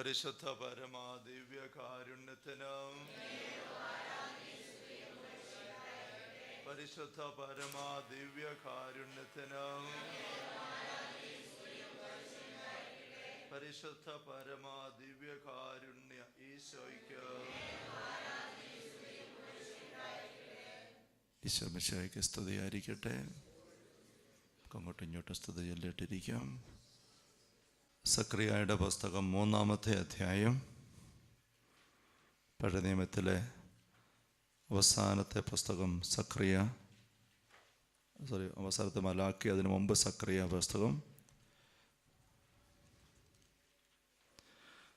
പരിശുദ്ധ പരമാ ദിവ്യകാരുണ്യത്തിനും പരിശുദ്ധ പരമാ ദിവ്യകാരുണ്യത്തിനും പരിശുദ്ധ പരമാ ദിവ്യകാരുണ്യ ഈശോയ്ക്ക് ഈശോ മിശിഹായ്ക്ക് സ്തുതിയായിരിക്കട്ടെ. അങ്ങോട്ടും ഇങ്ങോട്ടും സ്തുതി ചൊല്ലിയിട്ടിരിക്കാം. സക്രിയായുടെ പുസ്തകം 3-ാമത്തെ അധ്യായം, പഴയ നിയമത്തിലെ അവസാനത്തെ പുസ്തകം അവസാനത്തെ മലാക്കി, അതിനു മുമ്പ് സക്രിയ പുസ്തകം.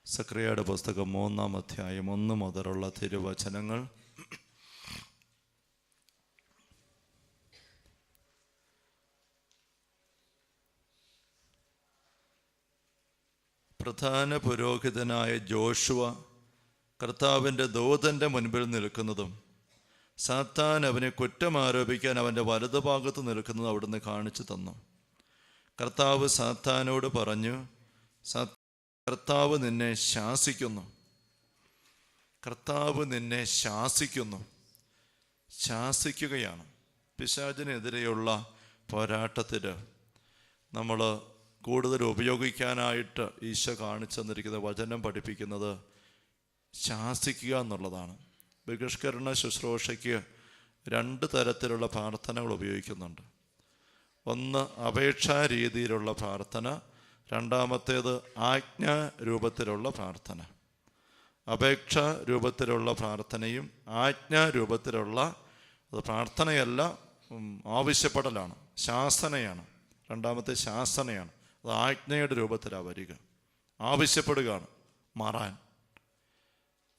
സക്രിയയുടെ പുസ്തകം 3-ാം അധ്യായം 1 മുതലുള്ള തിരുവചനങ്ങൾ. പ്രധാന പുരോഹിതനായ ജോഷുവ കർത്താവിൻ്റെ ദൂതൻ്റെ മുൻപിൽ നിൽക്കുന്നതും സാത്താൻ അവനെ കുറ്റം ആരോപിക്കാൻ അവൻ്റെ വലതുഭാഗത്ത് നിൽക്കുന്നതും അവിടുന്ന് കാണിച്ചു തന്നു. കർത്താവ് സാത്താനോട് പറഞ്ഞു, കർത്താവ് നിന്നെ ശാസിക്കുന്നു, കർത്താവ് നിന്നെ ശാസിക്കുകയാണ്. പിശാചിനെതിരെയുള്ള പോരാട്ടത്തിൽ നമ്മൾ കൂടുതൽ ഉപയോഗിക്കാനായിട്ട് ഈശോ കാണിച്ചു തന്നിരിക്കുന്ന വചനം പഠിപ്പിക്കുന്നത് ശാസിക്കുക എന്നുള്ളതാണ്. ബഹിഷ്കരണ ശുശ്രൂഷയ്ക്ക് 2 തരത്തിലുള്ള പ്രാർത്ഥനകൾ ഉപയോഗിക്കുന്നുണ്ട്. ഒന്ന് അപേക്ഷാ രീതിയിലുള്ള പ്രാർത്ഥന, രണ്ടാമത്തേത് ആജ്ഞാ രൂപത്തിലുള്ള പ്രാർത്ഥന. അപേക്ഷാ രൂപത്തിലുള്ള പ്രാർത്ഥനയും ആജ്ഞാ രൂപത്തിലുള്ള പ്രാർത്ഥനയല്ല, ആവശ്യപ്പെടലാണ്, ശാസനയാണ്. രണ്ടാമത്തെ ശാസനയാണ്. അത് ആജ്ഞയുടെ രൂപത്തിലാണ് വരിക, ആവശ്യപ്പെടുകയാണ് മാറാൻ.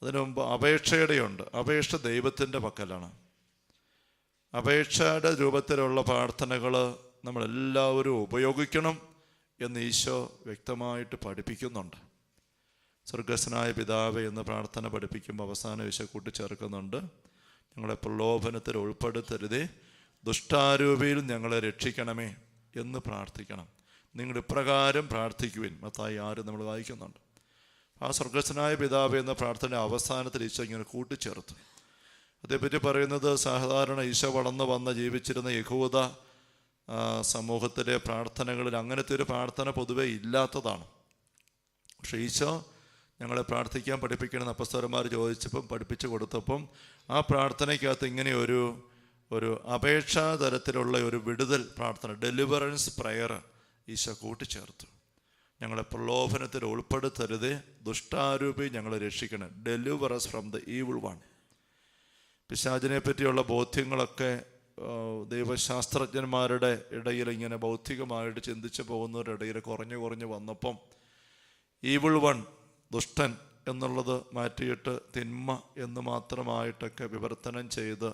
അതിനു മുമ്പ് അപേക്ഷയുടെയുണ്ട്. അപേക്ഷ ദൈവത്തിൻ്റെ പക്കലാണ്. അപേക്ഷയുടെ രൂപത്തിലുള്ള പ്രാർത്ഥനകൾ നമ്മളെല്ലാവരും ഉപയോഗിക്കണം എന്ന് ഈശോ വ്യക്തമായിട്ട് പഠിപ്പിക്കുന്നുണ്ട്. സ്വർഗസ്വനായ പിതാവേ എന്ന പ്രാർത്ഥന പഠിപ്പിക്കുമ്പോൾ അവസാനം ഈശോ കൂട്ടിച്ചേർക്കുന്നുണ്ട്, ഞങ്ങളെ പ്രലോഭനത്തിൽ ഉൾപ്പെടുത്തരുതേ, ദുഷ്ടാരൂപിയിൽ ഞങ്ങളെ രക്ഷിക്കണമേ എന്ന് പ്രാർത്ഥിക്കണം. നിങ്ങൾ ഇപ്രകാരം പ്രാർത്ഥിക്കുവിൻ. മത്തായി 6 നമ്മൾ വായിക്കുന്നുണ്ട്. ആ സ്വർഗസ്വനായ പിതാവേ എന്ന പ്രാർത്ഥന അവസാനത്തിൽ ഈശോ ഇങ്ങനെ കൂട്ടിച്ചേർത്ത്. അതേപ്പറ്റി പറയുന്നത്, സാധാരണ ഈശോ വളർന്നു വന്ന് ജീവിച്ചിരുന്ന യഹൂദ സമൂഹത്തിലെ പ്രാർത്ഥനകളിൽ അങ്ങനത്തെ ഒരു പ്രാർത്ഥന പൊതുവെ ഇല്ലാത്തതാണ്. പക്ഷേ ഈശോ ഞങ്ങളെ പ്രാർത്ഥിക്കാൻ പഠിപ്പിക്കണമെന്ന് അപ്പസ്തലന്മാർ ചോദിച്ചപ്പം പഠിപ്പിച്ചു കൊടുത്തപ്പം ആ പ്രാർത്ഥനയ്ക്കകത്ത് ഇങ്ങനെ ഒരു അപേക്ഷാ തരത്തിലുള്ള ഒരു വിടുതൽ പ്രാർത്ഥന, ഡെലിവറൻസ് പ്രയർ ഈശോ കൂട്ടിച്ചേർത്തു. ഞങ്ങളെ പ്രലോഭനത്തിൽ ഉൾപ്പെടുത്തരുതേ, ദുഷ്ടാരൂപി ഞങ്ങളെ രക്ഷിക്കണം. Deliver us from the evil one. പിശാചിനെ പറ്റിയുള്ള ബോധ്യങ്ങളൊക്കെ ദൈവശാസ്ത്രജ്ഞന്മാരുടെ ഇടയിൽ ഇങ്ങനെ ബൗദ്ധികമായിട്ട് ചിന്തിച്ചു പോകുന്നവരുടെ ഇടയിൽ കുറഞ്ഞു വന്നപ്പം ഈവിൾ വൺ, ദുഷ്ടൻ എന്നുള്ളത് മാറ്റിയിട്ട് തിന്മ എന്ന് മാത്രമായിട്ടൊക്കെ വിവർത്തനം ചെയ്ത്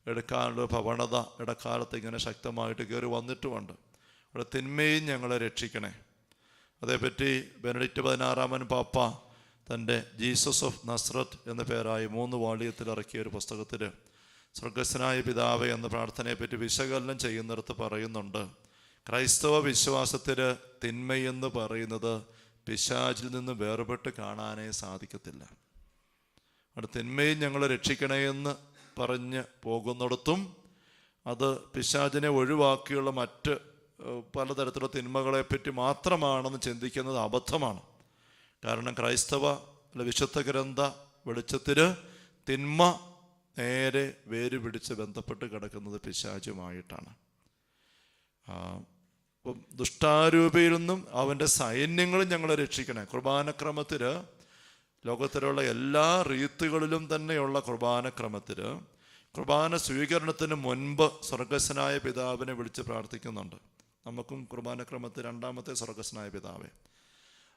എടുക്കാനുള്ള പ്രവണത ഇടക്കാലത്ത് ഇങ്ങനെ ശക്തമായിട്ട് കയറി വന്നിട്ടുമുണ്ട്. അവിടെ തിന്മയും ഞങ്ങളെ രക്ഷിക്കണേ. അതേപ്പറ്റി ബെനഡിക്റ്റ് 16 പാപ്പ തൻ്റെ ജീസസ് ഓഫ് നസ്രത്ത് എന്ന പേരായി 3 വാള്യത്തിൽ ഇറക്കിയ ഒരു പുസ്തകത്തിൽ സ്വർഗസ്വനായ പിതാവേ എന്ന പ്രാർത്ഥനയെപ്പറ്റി വിശകലനം ചെയ്യുന്നിടത്ത് പറയുന്നുണ്ട്, ക്രൈസ്തവ വിശ്വാസത്തിൽ തിന്മയെന്ന് പറയുന്നത് പിശാചിൽ നിന്ന് വേർപെട്ട് കാണാനേ സാധിക്കത്തില്ല. അവിടെ തിന്മയും ഞങ്ങളെ രക്ഷിക്കണേ എന്ന് പറഞ്ഞ് പോകുന്നിടത്തും അത് പിശാചിനെ ഒഴിവാക്കിയുള്ള മറ്റ് പലതരത്തിലുള്ള തിന്മകളെപ്പറ്റി മാത്രമാണെന്ന് ചിന്തിക്കുന്നത് അബദ്ധമാണ്. കാരണം ക്രൈസ്തവ വിശുദ്ധ ഗ്രന്ഥ വെളിച്ചത്തിൽ തിന്മ നേരെ വേര് പിടിച്ച് ബന്ധപ്പെട്ട് കിടക്കുന്നത് പിശാചുമായിട്ടാണ്. ദുഷ്ടാരൂപിയിൽ നിന്നും അവൻ്റെ സൈന്യങ്ങളും ഞങ്ങളെ രക്ഷിക്കണേ. കുർബാനക്രമത്തിൽ ലോകത്തിലുള്ള എല്ലാ റീത്തുകളിലും തന്നെയുള്ള കുർബാനക്രമത്തിൽ കുർബാന സ്വീകരണത്തിന് മുൻപ് സ്വർഗസ്വനായ പിതാവിനെ വിളിച്ച് പ്രാർത്ഥിക്കുന്നുണ്ട്. നമുക്കും കുർബാനക്രമത്തിൽ 2-ാമത്തെ സ്വർഗസ്വനായ പിതാവേ.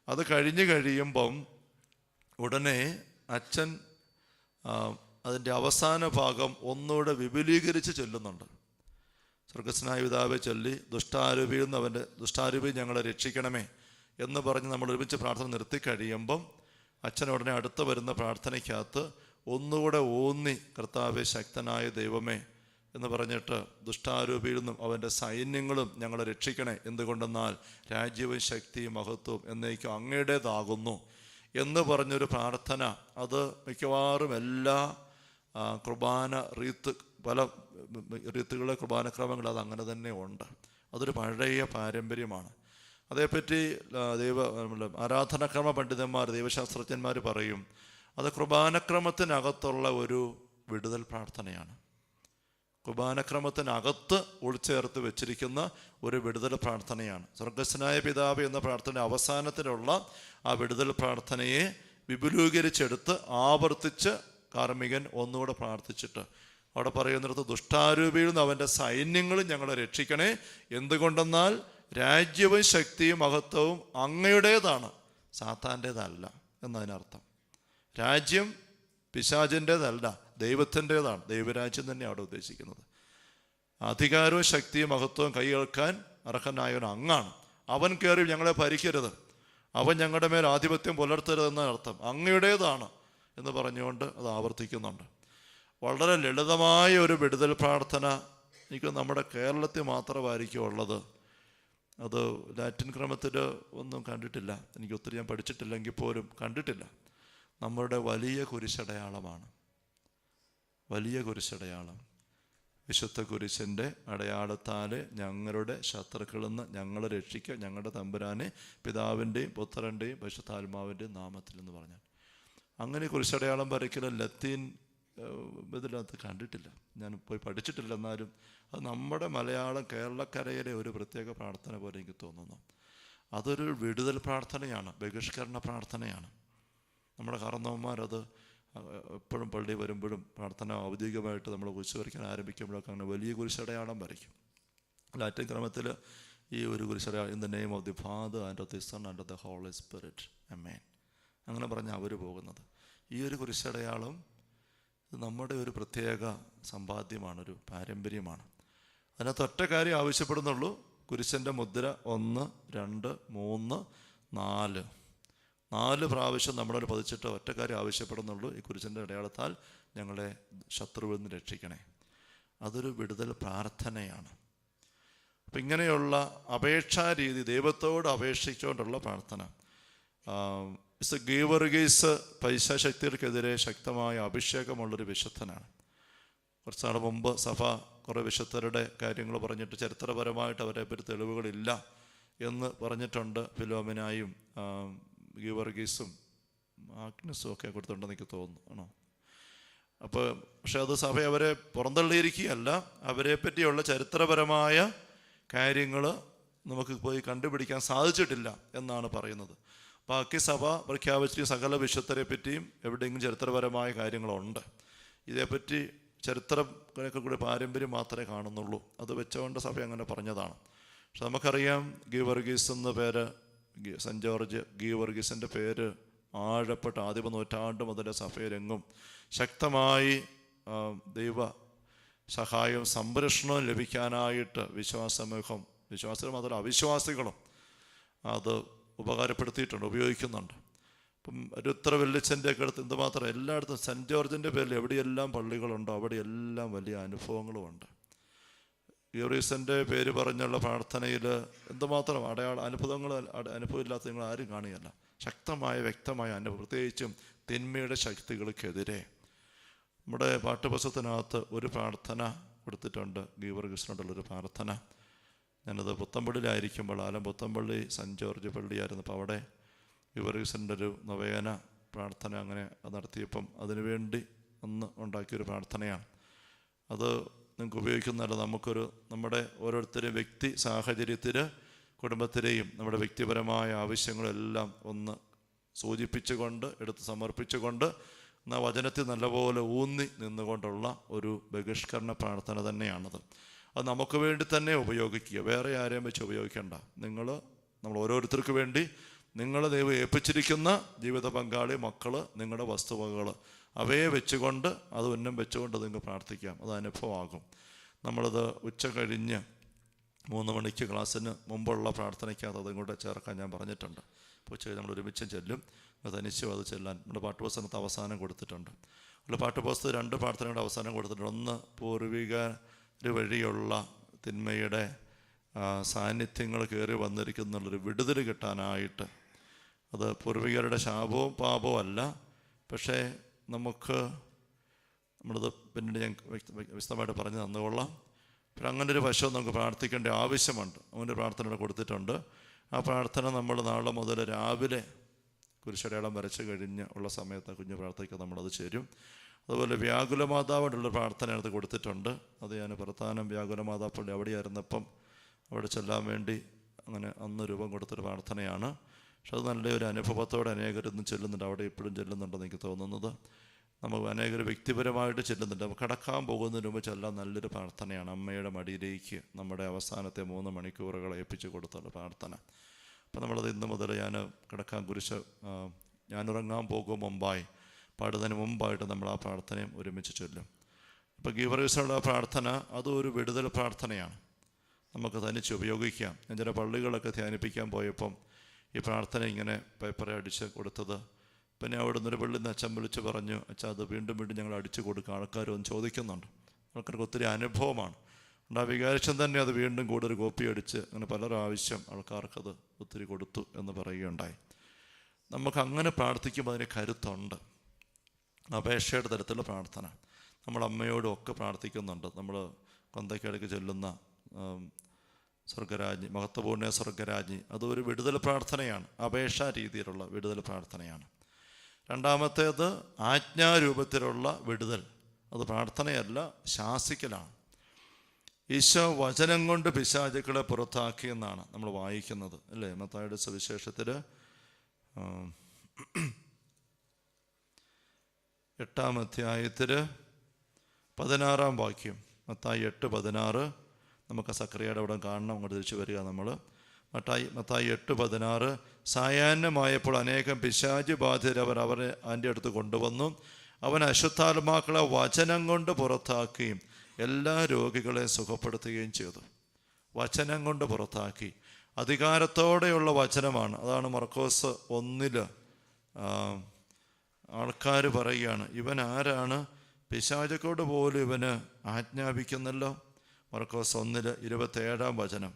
അത് കഴിയുമ്പം ഉടനെ അച്ഛൻ അതിൻ്റെ അവസാന ഭാഗം ഒന്നുകൂടെ വിപുലീകരിച്ച് ചൊല്ലുന്നുണ്ട്. സ്വർഗസ്വനായ പിതാവെ ചൊല്ലി ദുഷ്ടാരൂപിയിൽ നിന്ന് അവൻ്റെ ദുഷ്ടാരൂപി ഞങ്ങളെ രക്ഷിക്കണമേ എന്ന് പറഞ്ഞ് നമ്മൾ ഒരുമിച്ച് പ്രാർത്ഥന നിർത്തി കഴിയുമ്പം അച്ഛൻ ഉടനെ അടുത്ത് വരുന്ന പ്രാർത്ഥനയ്ക്കകത്ത് ഒന്നുകൂടെ ഊന്നി കർത്താവേ ശക്തനായ ദൈവമേ എന്ന് പറഞ്ഞിട്ട് ദുഷ്ടാരൂപിയിൽ നിന്നും അവൻ്റെ സൈന്യങ്ങളും ഞങ്ങളെ രക്ഷിക്കണേ. എന്തുകൊണ്ടെന്നാൽ രാജ്യവും ശക്തിയും മഹത്വവും എന്നേക്കും അങ്ങയുടേതാകുന്നു എന്ന് പറഞ്ഞൊരു പ്രാർത്ഥന, അത് മിക്കവാറും എല്ലാ കുർബാന പല റീത്തുകളെ കുർബാനക്രമങ്ങൾ അത് അങ്ങനെ തന്നെ ഉണ്ട്. അതൊരു പഴയ പാരമ്പര്യമാണ്. അതേപ്പറ്റി ആരാധനാക്രമ പണ്ഡിതന്മാർ, ദൈവശാസ്ത്രജ്ഞന്മാർ പറയും അത് കുർബാനക്രമത്തിനകത്തുള്ള ഒരു വിടുതൽ പ്രാർത്ഥനയാണ്. കുർബാനക്രമത്തിനകത്ത് ഉൾച്ചേർത്ത് വെച്ചിരിക്കുന്ന ഒരു വിടുതൽ പ്രാർത്ഥനയാണ്. സ്വർഗസ്വനായ പിതാവേ എന്ന പ്രാർത്ഥന അവസാനത്തിലുള്ള ആ വിടുതൽ പ്രാർത്ഥനയെ വിപുലീകരിച്ചെടുത്ത് ആവർത്തിച്ച് കാർമ്മികൻ ഒന്നുകൂടെ പ്രാർത്ഥിച്ചിട്ട് അവിടെ പറയുന്നിടത്ത്, ദുഷ്ടാരൂപിയിൽ നിന്ന് അവൻ്റെ സൈന്യങ്ങളും ഞങ്ങളെ രക്ഷിക്കണേ, എന്തുകൊണ്ടെന്നാൽ രാജ്യവും ശക്തിയും മഹത്വവും അങ്ങയുടേതാണ്, സാത്താൻ്റേതല്ല എന്നതിനർത്ഥം. രാജ്യം പിശാചിൻ്റേതല്ല, ദൈവത്തിൻ്റേതാണ്. ദൈവരാജ്യം തന്നെ അവിടെ ഉദ്ദേശിക്കുന്നത്. അധികാരവും ശക്തിയും മഹത്വവും കൈകേൾക്കാൻ അർഹനായവൻ അങ്ങാണ്. അവൻ കയറി ഞങ്ങളെ ഭരിക്കരുത്, അവൻ ഞങ്ങളുടെ മേൽ ആധിപത്യം പുലർത്തരുതെന്ന അർത്ഥം. അങ്ങയുടേതാണ് എന്ന് പറഞ്ഞുകൊണ്ട് അത് ആവർത്തിക്കുന്നുണ്ട്. വളരെ ലളിതമായ ഒരു വിടുതൽ പ്രാർത്ഥന എനിക്ക് നമ്മുടെ കേരളത്തിൽ മാത്രമായിരിക്കും ഉള്ളത്. അത് ലാറ്റിൻ ക്രമത്തിൽ ഒന്നും കണ്ടിട്ടില്ല. എനിക്ക് ഒത്തിരി ഞാൻ പഠിച്ചിട്ടില്ലെങ്കിൽ പോലും കണ്ടിട്ടില്ല. നമ്മുടെ വലിയ കുരിശടയാളമാണ്. വലിയ കുരിശടയാളം, വിശുദ്ധ കുരിശിൻ്റെ അടയാളത്താൽ ഞങ്ങളുടെ ശത്രുക്കളിൽ നിന്ന് ഞങ്ങളെ രക്ഷിക്കുക, ഞങ്ങളുടെ തമ്പുരാനെ പിതാവിൻ്റെയും പുത്രൻ്റെയും പരിശുദ്ധാത്മാവിൻ്റെയും നാമത്തിൽ എന്ന് പറഞ്ഞാൽ, അങ്ങനെ കുരിശടയാളം വരയ്ക്കൽ ലത്തീൻ ഇതിനകത്ത് കണ്ടിട്ടില്ല, ഞാൻ പോയി പഠിച്ചിട്ടില്ല. എന്നാലും അത് നമ്മുടെ മലയാളം കേരളക്കരയിലെ ഒരു പ്രത്യേക പ്രാർത്ഥന പോലെ എനിക്ക് തോന്നുന്നു. അതൊരു വിടുതൽ പ്രാർത്ഥനയാണ്, ബഹിഷ്കരണ പ്രാർത്ഥനയാണ്. നമ്മുടെ കാരണവന്മാരത് എപ്പോഴും പള്ളി വരുമ്പോഴും പ്രാർത്ഥന ഔദ്യോഗികമായിട്ട് നമ്മൾ കുരിശ് വരയ്ക്കാൻ ആരംഭിക്കുമ്പോഴൊക്കെ അങ്ങനെ വലിയ കുരിശടയാളം വരയ്ക്കും. ലാറ്റിൻ ക്രമത്തിൽ ഈ ഒരു കുരിശടയാളം, in the name of the father and of the son and of the holy spirit, ആമേൻ, അങ്ങനെ പറഞ്ഞാൽ അവർ പോകുന്നത്. ഈ ഒരു കുരിശടയാളം നമ്മുടെ ഒരു പ്രത്യേക സമ്പാദ്യമാണ്, ഒരു പാരമ്പര്യമാണ്. അതിനകത്ത് ഒറ്റ കാര്യം ആവശ്യപ്പെടുന്നുള്ളൂ, കുരിശൻ്റെ മുദ്ര 1, 2, 3, 4 പ്രാവശ്യം നമ്മളൊരു പതിച്ചിട്ട് ഒറ്റ കാര്യം ആവശ്യപ്പെടുന്നുള്ളൂ, ഈ കുരിശൻ്റെ അടയാളത്താൽ ഞങ്ങളെ ശത്രുവിൽ നിന്ന് രക്ഷിക്കണേ. അതൊരു വിടുതൽ പ്രാർത്ഥനയാണ്. അപ്പം ഇങ്ങനെയുള്ള അപേക്ഷാ രീതി, ദൈവത്തോട് അപേക്ഷിച്ചുകൊണ്ടുള്ള പ്രാർത്ഥന. ഗീവർഗീസ് പൈശാശക്തികൾക്കെതിരെ ശക്തമായ അഭിഷേകമുള്ളൊരു വിശുദ്ധനാണ്. കുറച്ച് നാൾ മുമ്പ് സഭ കുറേ വിശുദ്ധരുടെ കാര്യങ്ങൾ പറഞ്ഞിട്ട് ചരിത്രപരമായിട്ട് അവരെ പറ്റി തെളിവുകളില്ല എന്ന് പറഞ്ഞിട്ടുണ്ട്. ഫിലോമിനായും ഗീവർഗീസും ആഗ്നസും ഒക്കെ കൊടുത്തിട്ടുണ്ടെന്ന് എനിക്ക് തോന്നുന്നു, ആണോ? അപ്പോൾ പക്ഷെ അത് സഭ അവരെ പുറന്തള്ളിയിരിക്കുകയല്ല, അവരെ പറ്റിയുള്ള ചരിത്രപരമായ കാര്യങ്ങൾ നമുക്ക് പോയി കണ്ടുപിടിക്കാൻ സാധിച്ചിട്ടില്ല എന്നാണ് പറയുന്നത്. ബാക്കി സഭ പ്രഖ്യാപിച്ച സകല വിശുദ്ധരെ പറ്റിയും എവിടെയെങ്കിലും ചരിത്രപരമായ കാര്യങ്ങളുണ്ട്. ഇതേപ്പറ്റി ചരിത്രമൊക്കെ കൂടി പാരമ്പര്യം മാത്രമേ കാണുന്നുള്ളൂ. അത് വെച്ചുകൊണ്ട് സഭ അങ്ങനെ പറഞ്ഞതാണ്. പക്ഷെ നമുക്കറിയാം, ഗീവർഗീസ് എന്ന പേര്, സെൻറ്റ് ജോർജ് ഗീവർഗീസിൻ്റെ പേര് ആഴപ്പെട്ട ആദിമ നൂറ്റാണ്ട് മുതൽ സഭയിലെങ്ങും ശക്തമായി ദൈവ സഹായവും സംരക്ഷണവും ലഭിക്കാനായിട്ട് വിശ്വാസമൂഹം, വിശ്വാസികൾ മാത്രമല്ല അവിശ്വാസികളും അത് ഉപകാരപ്പെടുത്തിയിട്ടുണ്ട്, ഉപയോഗിക്കുന്നുണ്ട്. ഇപ്പം ഒരു വെള്ളിച്ചൻ്റെ ഒക്കെ അടുത്ത് എന്തുമാത്രം എല്ലായിടത്തും സെൻറ്റ് ജോർജിൻ്റെ പേരിൽ എവിടെയെല്ലാം പള്ളികളുണ്ടോ അവിടെയെല്ലാം വലിയ അനുഭവങ്ങളുമുണ്ട്. ഗീവർഗീസിൻ്റെ പേര് പറഞ്ഞുള്ള പ്രാർത്ഥനയിൽ എന്തുമാത്രം അനുഭവങ്ങൾ അനുഭവമില്ലാത്ത നിങ്ങൾ ആരും കാണുകയല്ല. ശക്തമായ വ്യക്തമായ അനുഭവം, പ്രത്യേകിച്ചും തിന്മയുടെ ശക്തികൾക്കെതിരെ. നമ്മുടെ പാഠ്യപുസ്തകത്തിനകത്ത് ഒരു പ്രാർത്ഥന കൊടുത്തിട്ടുണ്ട്, ഗീവർഗീസിനോടുള്ളൊരു പ്രാർത്ഥന. ഞാനത് പുത്തമ്പള്ളിയിലായിരിക്കുമ്പോൾ, ആലം പുത്തമ്പള്ളി സെൻറ്റ് ജോർജ് പള്ളിയായിരുന്നു. അപ്പോൾ അവിടെ ഗീവർഗീസിൻ്റെ ഒരു നൊവേന പ്രാർത്ഥന അങ്ങനെ നടത്തിയപ്പം അതിനുവേണ്ടി അന്ന് ഉണ്ടാക്കിയൊരു പ്രാർത്ഥനയാണ്. അത് നിങ്ങൾക്ക് ഉപയോഗിക്കുന്നതല്ല, നമ്മുടെ ഓരോരുത്തരെയും വ്യക്തി സാഹചര്യത്തിൽ കുടുംബത്തിലെയും നമ്മുടെ വ്യക്തിപരമായ ആവശ്യങ്ങളെല്ലാം ഒന്ന് സൂചിപ്പിച്ചുകൊണ്ട് എടുത്ത് സമർപ്പിച്ചുകൊണ്ട് എന്നാൽ വചനത്തിൽ നല്ലപോലെ ഊന്നി നിന്നുകൊണ്ടുള്ള ഒരു ബഹിഷ്കരണ പ്രാർത്ഥന തന്നെയാണത്. അത് നമുക്ക് വേണ്ടി തന്നെ ഉപയോഗിക്കുക, വേറെ ആരെയും വെച്ച് ഉപയോഗിക്കേണ്ട. നമ്മൾ ഓരോരുത്തർക്ക് വേണ്ടി നിങ്ങൾ ദൈവം ഏൽപ്പിച്ചിരിക്കുന്ന ജീവിത പങ്കാളി, മക്കൾ, നിങ്ങളുടെ വസ്തുവകകൾ അവയെ വെച്ചുകൊണ്ട് അത് ഉന്നം വെച്ചുകൊണ്ട് നിങ്ങൾക്ക് പ്രാർത്ഥിക്കാം. അത് അനുഭവമാകും. നമ്മളത് ഉച്ച കഴിഞ്ഞ് 3 മണിക്ക് ക്ലാസ്സിന് മുമ്പുള്ള പ്രാർത്ഥനയ്ക്കകത്ത് അതും കൂടെ ചേർക്കാൻ ഞാൻ പറഞ്ഞിട്ടുണ്ട്. അപ്പോൾ ഉച്ച കഴിഞ്ഞ് നമ്മൾ ഒരുമിച്ച് ചെല്ലും, തനിച്ചും അത് ചെല്ലാൻ നമ്മുടെ പാഠ്യപുസ്തകത്ത് അവസാനം കൊടുത്തിട്ടുണ്ട്. അല്ല, പാഠ്യപുസ്തകം 2 പ്രാർത്ഥനയുടെ അവസാനം കൊടുത്തിട്ടുണ്ട്. ഒന്ന്, പൂർവികർ വഴിയുള്ള തിന്മയുടെ സാന്നിധ്യങ്ങൾ കയറി വന്നിരിക്കുന്നുള്ളൊരു വിടുതൽ കിട്ടാനായിട്ട് അത് പൂർവികരുടെ ശാപവും പാപവും അല്ല. പക്ഷേ നമ്മളത് പിന്നീട് ഞാൻ വിശദമായിട്ട് പറഞ്ഞു തന്നുകൊള്ളാം. പക്ഷെ അങ്ങനൊരു വശം നമുക്ക് പ്രാർത്ഥിക്കേണ്ട ആവശ്യമുണ്ട്. അങ്ങനെ പ്രാർത്ഥന കൊടുത്തിട്ടുണ്ട്. ആ പ്രാർത്ഥന നമ്മൾ നാളെ മുതൽ രാവിലെ കുരിശടയാളം വരച്ച് കഴിഞ്ഞ് ഉള്ള സമയത്ത് കുഞ്ഞു പ്രാർത്ഥിക്കാൻ നമ്മളത് ചേരും. അതുപോലെ വ്യാകുല മാതാവിനുള്ള പ്രാർത്ഥനയത് കൊടുത്തിട്ടുണ്ട്. അത് ഞാൻ പ്രധാനം വ്യാകുല മാതാപ്പള്ളി അവിടെയായിരുന്നപ്പം അവിടെ ചെല്ലാൻ വേണ്ടി അങ്ങനെ അന്ന് രൂപം കൊടുത്തൊരു പ്രാർത്ഥനയാണ്. പക്ഷെ അത് നല്ലൊരു അനുഭവത്തോടെ അനേകരൊന്നും ചെല്ലുന്നുണ്ട്. അവിടെ ഇപ്പോഴും ചെല്ലുന്നുണ്ടെന്ന് എനിക്ക് തോന്നുന്നത്. നമുക്ക് അനേകർ വ്യക്തിപരമായിട്ട് ചെല്ലുന്നുണ്ട്. നമുക്ക് കടക്കാൻ പോകുന്നതിന് മുമ്പ് ചെല്ലാൻ നല്ലൊരു പ്രാർത്ഥനയാണ്. അമ്മയുടെ മടിയിലേക്ക് നമ്മുടെ അവസാനത്തെ 3 മണിക്കൂറുകൾ ഏൽപ്പിച്ച് കൊടുത്തുള്ള പ്രാർത്ഥന. അപ്പം നമ്മളത് ഇന്ന് മുതൽ ഞാൻ കിടക്കാൻ ഞാനുറങ്ങാൻ പോകും മുമ്പായി പാടുന്നതിന് മുമ്പായിട്ട് നമ്മൾ ആ പ്രാർത്ഥനയും ഒരുമിച്ച് ചൊല്ലും. ഇപ്പോൾ ഗീവർഗീസിനുള്ള പ്രാർത്ഥന അതും ഒരു വിടുതൽ പ്രാർത്ഥനയാണ്. നമുക്ക് തനിച്ച് ഉപയോഗിക്കാം. ഞാൻ ചില പള്ളികളൊക്കെ ധ്യാനിപ്പിക്കാൻ പോയപ്പം ഈ പ്രാർത്ഥന ഇങ്ങനെ പേപ്പറെ അടിച്ച് കൊടുത്തത്. പിന്നെ അവിടെ നിന്നൊരു പള്ളിയിൽ നിന്ന് അച്ഛൻ വിളിച്ച് പറഞ്ഞു, അച്ഛാ അത് വീണ്ടും വീണ്ടും അടിച്ചു കൊടുക്കുക, ആൾക്കാരൊന്നും ചോദിക്കുന്നുണ്ട്. ആൾക്കാർക്ക് ഒത്തിരി അനുഭവമാണ്. ആ വികാരിച്ചൻ തന്നെ അത് വീണ്ടും കൂടെ ഒരു കോപ്പി അടിച്ച് അങ്ങനെ പല പ്രാവശ്യം ആൾക്കാർക്കത് ഒത്തിരി കൊടുത്തു എന്ന് പറയുകയുണ്ടായി. നമുക്ക് അങ്ങനെ പ്രാർത്ഥിക്കുമ്പോൾ അതിന് കരുത്തുണ്ട്. അപേക്ഷയുടെ തരത്തിലുള്ള പ്രാർത്ഥന നമ്മൾ അമ്മയോടും ഒക്കെ പ്രാർത്ഥിക്കുന്നുണ്ട്. നമ്മൾ കൊന്തയ്ക്കടയ്ക്ക് ചൊല്ലുന്ന സ്വർഗരാജ്ഞി, മഹത്വപൂർണ്ണ സ്വർഗരാജ്ഞി, അതൊരു വിടുതൽ പ്രാർത്ഥനയാണ്. അപേക്ഷാ രീതിയിലുള്ള വിടുതൽ പ്രാർത്ഥനയാണ്. രണ്ടാമത്തേത് ആജ്ഞാരൂപത്തിലുള്ള വിടുതൽ. അത് പ്രാർത്ഥനയല്ല, ശാസിക്കലാണ്. ഈശോ വചനം കൊണ്ട് പിശാചുക്കളെ പുറത്താക്കിയെന്നാണ് നമ്മൾ വായിക്കുന്നത്, അല്ലേ? മത്തായിയുടെ സുവിശേഷത്തിൽ 8-ാം അധ്യായത്തിൽ 16-ാം വാക്യം, മത്തായി 8:16. നമുക്ക് സക്കറിയയുടെ അവിടെ കാണണം, അങ്ങോട്ട് തിരിച്ചു വരിക നമ്മൾ. മത്തായി 8:16. സായാഹ്നമായപ്പോൾ അനേകം പിശാച് ബാധിതരവർ അവരെ അതിൻ്റെ അടുത്ത് കൊണ്ടുവന്നു. അവൻ അശുദ്ധാത്മാക്കളെ വചനം കൊണ്ട് പുറത്താക്കുകയും എല്ലാ രോഗികളെയും സുഖപ്പെടുത്തുകയും ചെയ്തു. വചനം കൊണ്ട് പുറത്താക്കി. അധികാരത്തോടെയുള്ള വചനമാണ്. അതാണ് മർക്കോസ് 1 ആൾക്കാർ പറയുകയാണ്, ഇവൻ ആരാണ്? പിശാചുക്കളോട് പോലും ഇവന് ആജ്ഞാപിക്കുന്നല്ലോ. മർക്കോസ് 1:27 വചനം.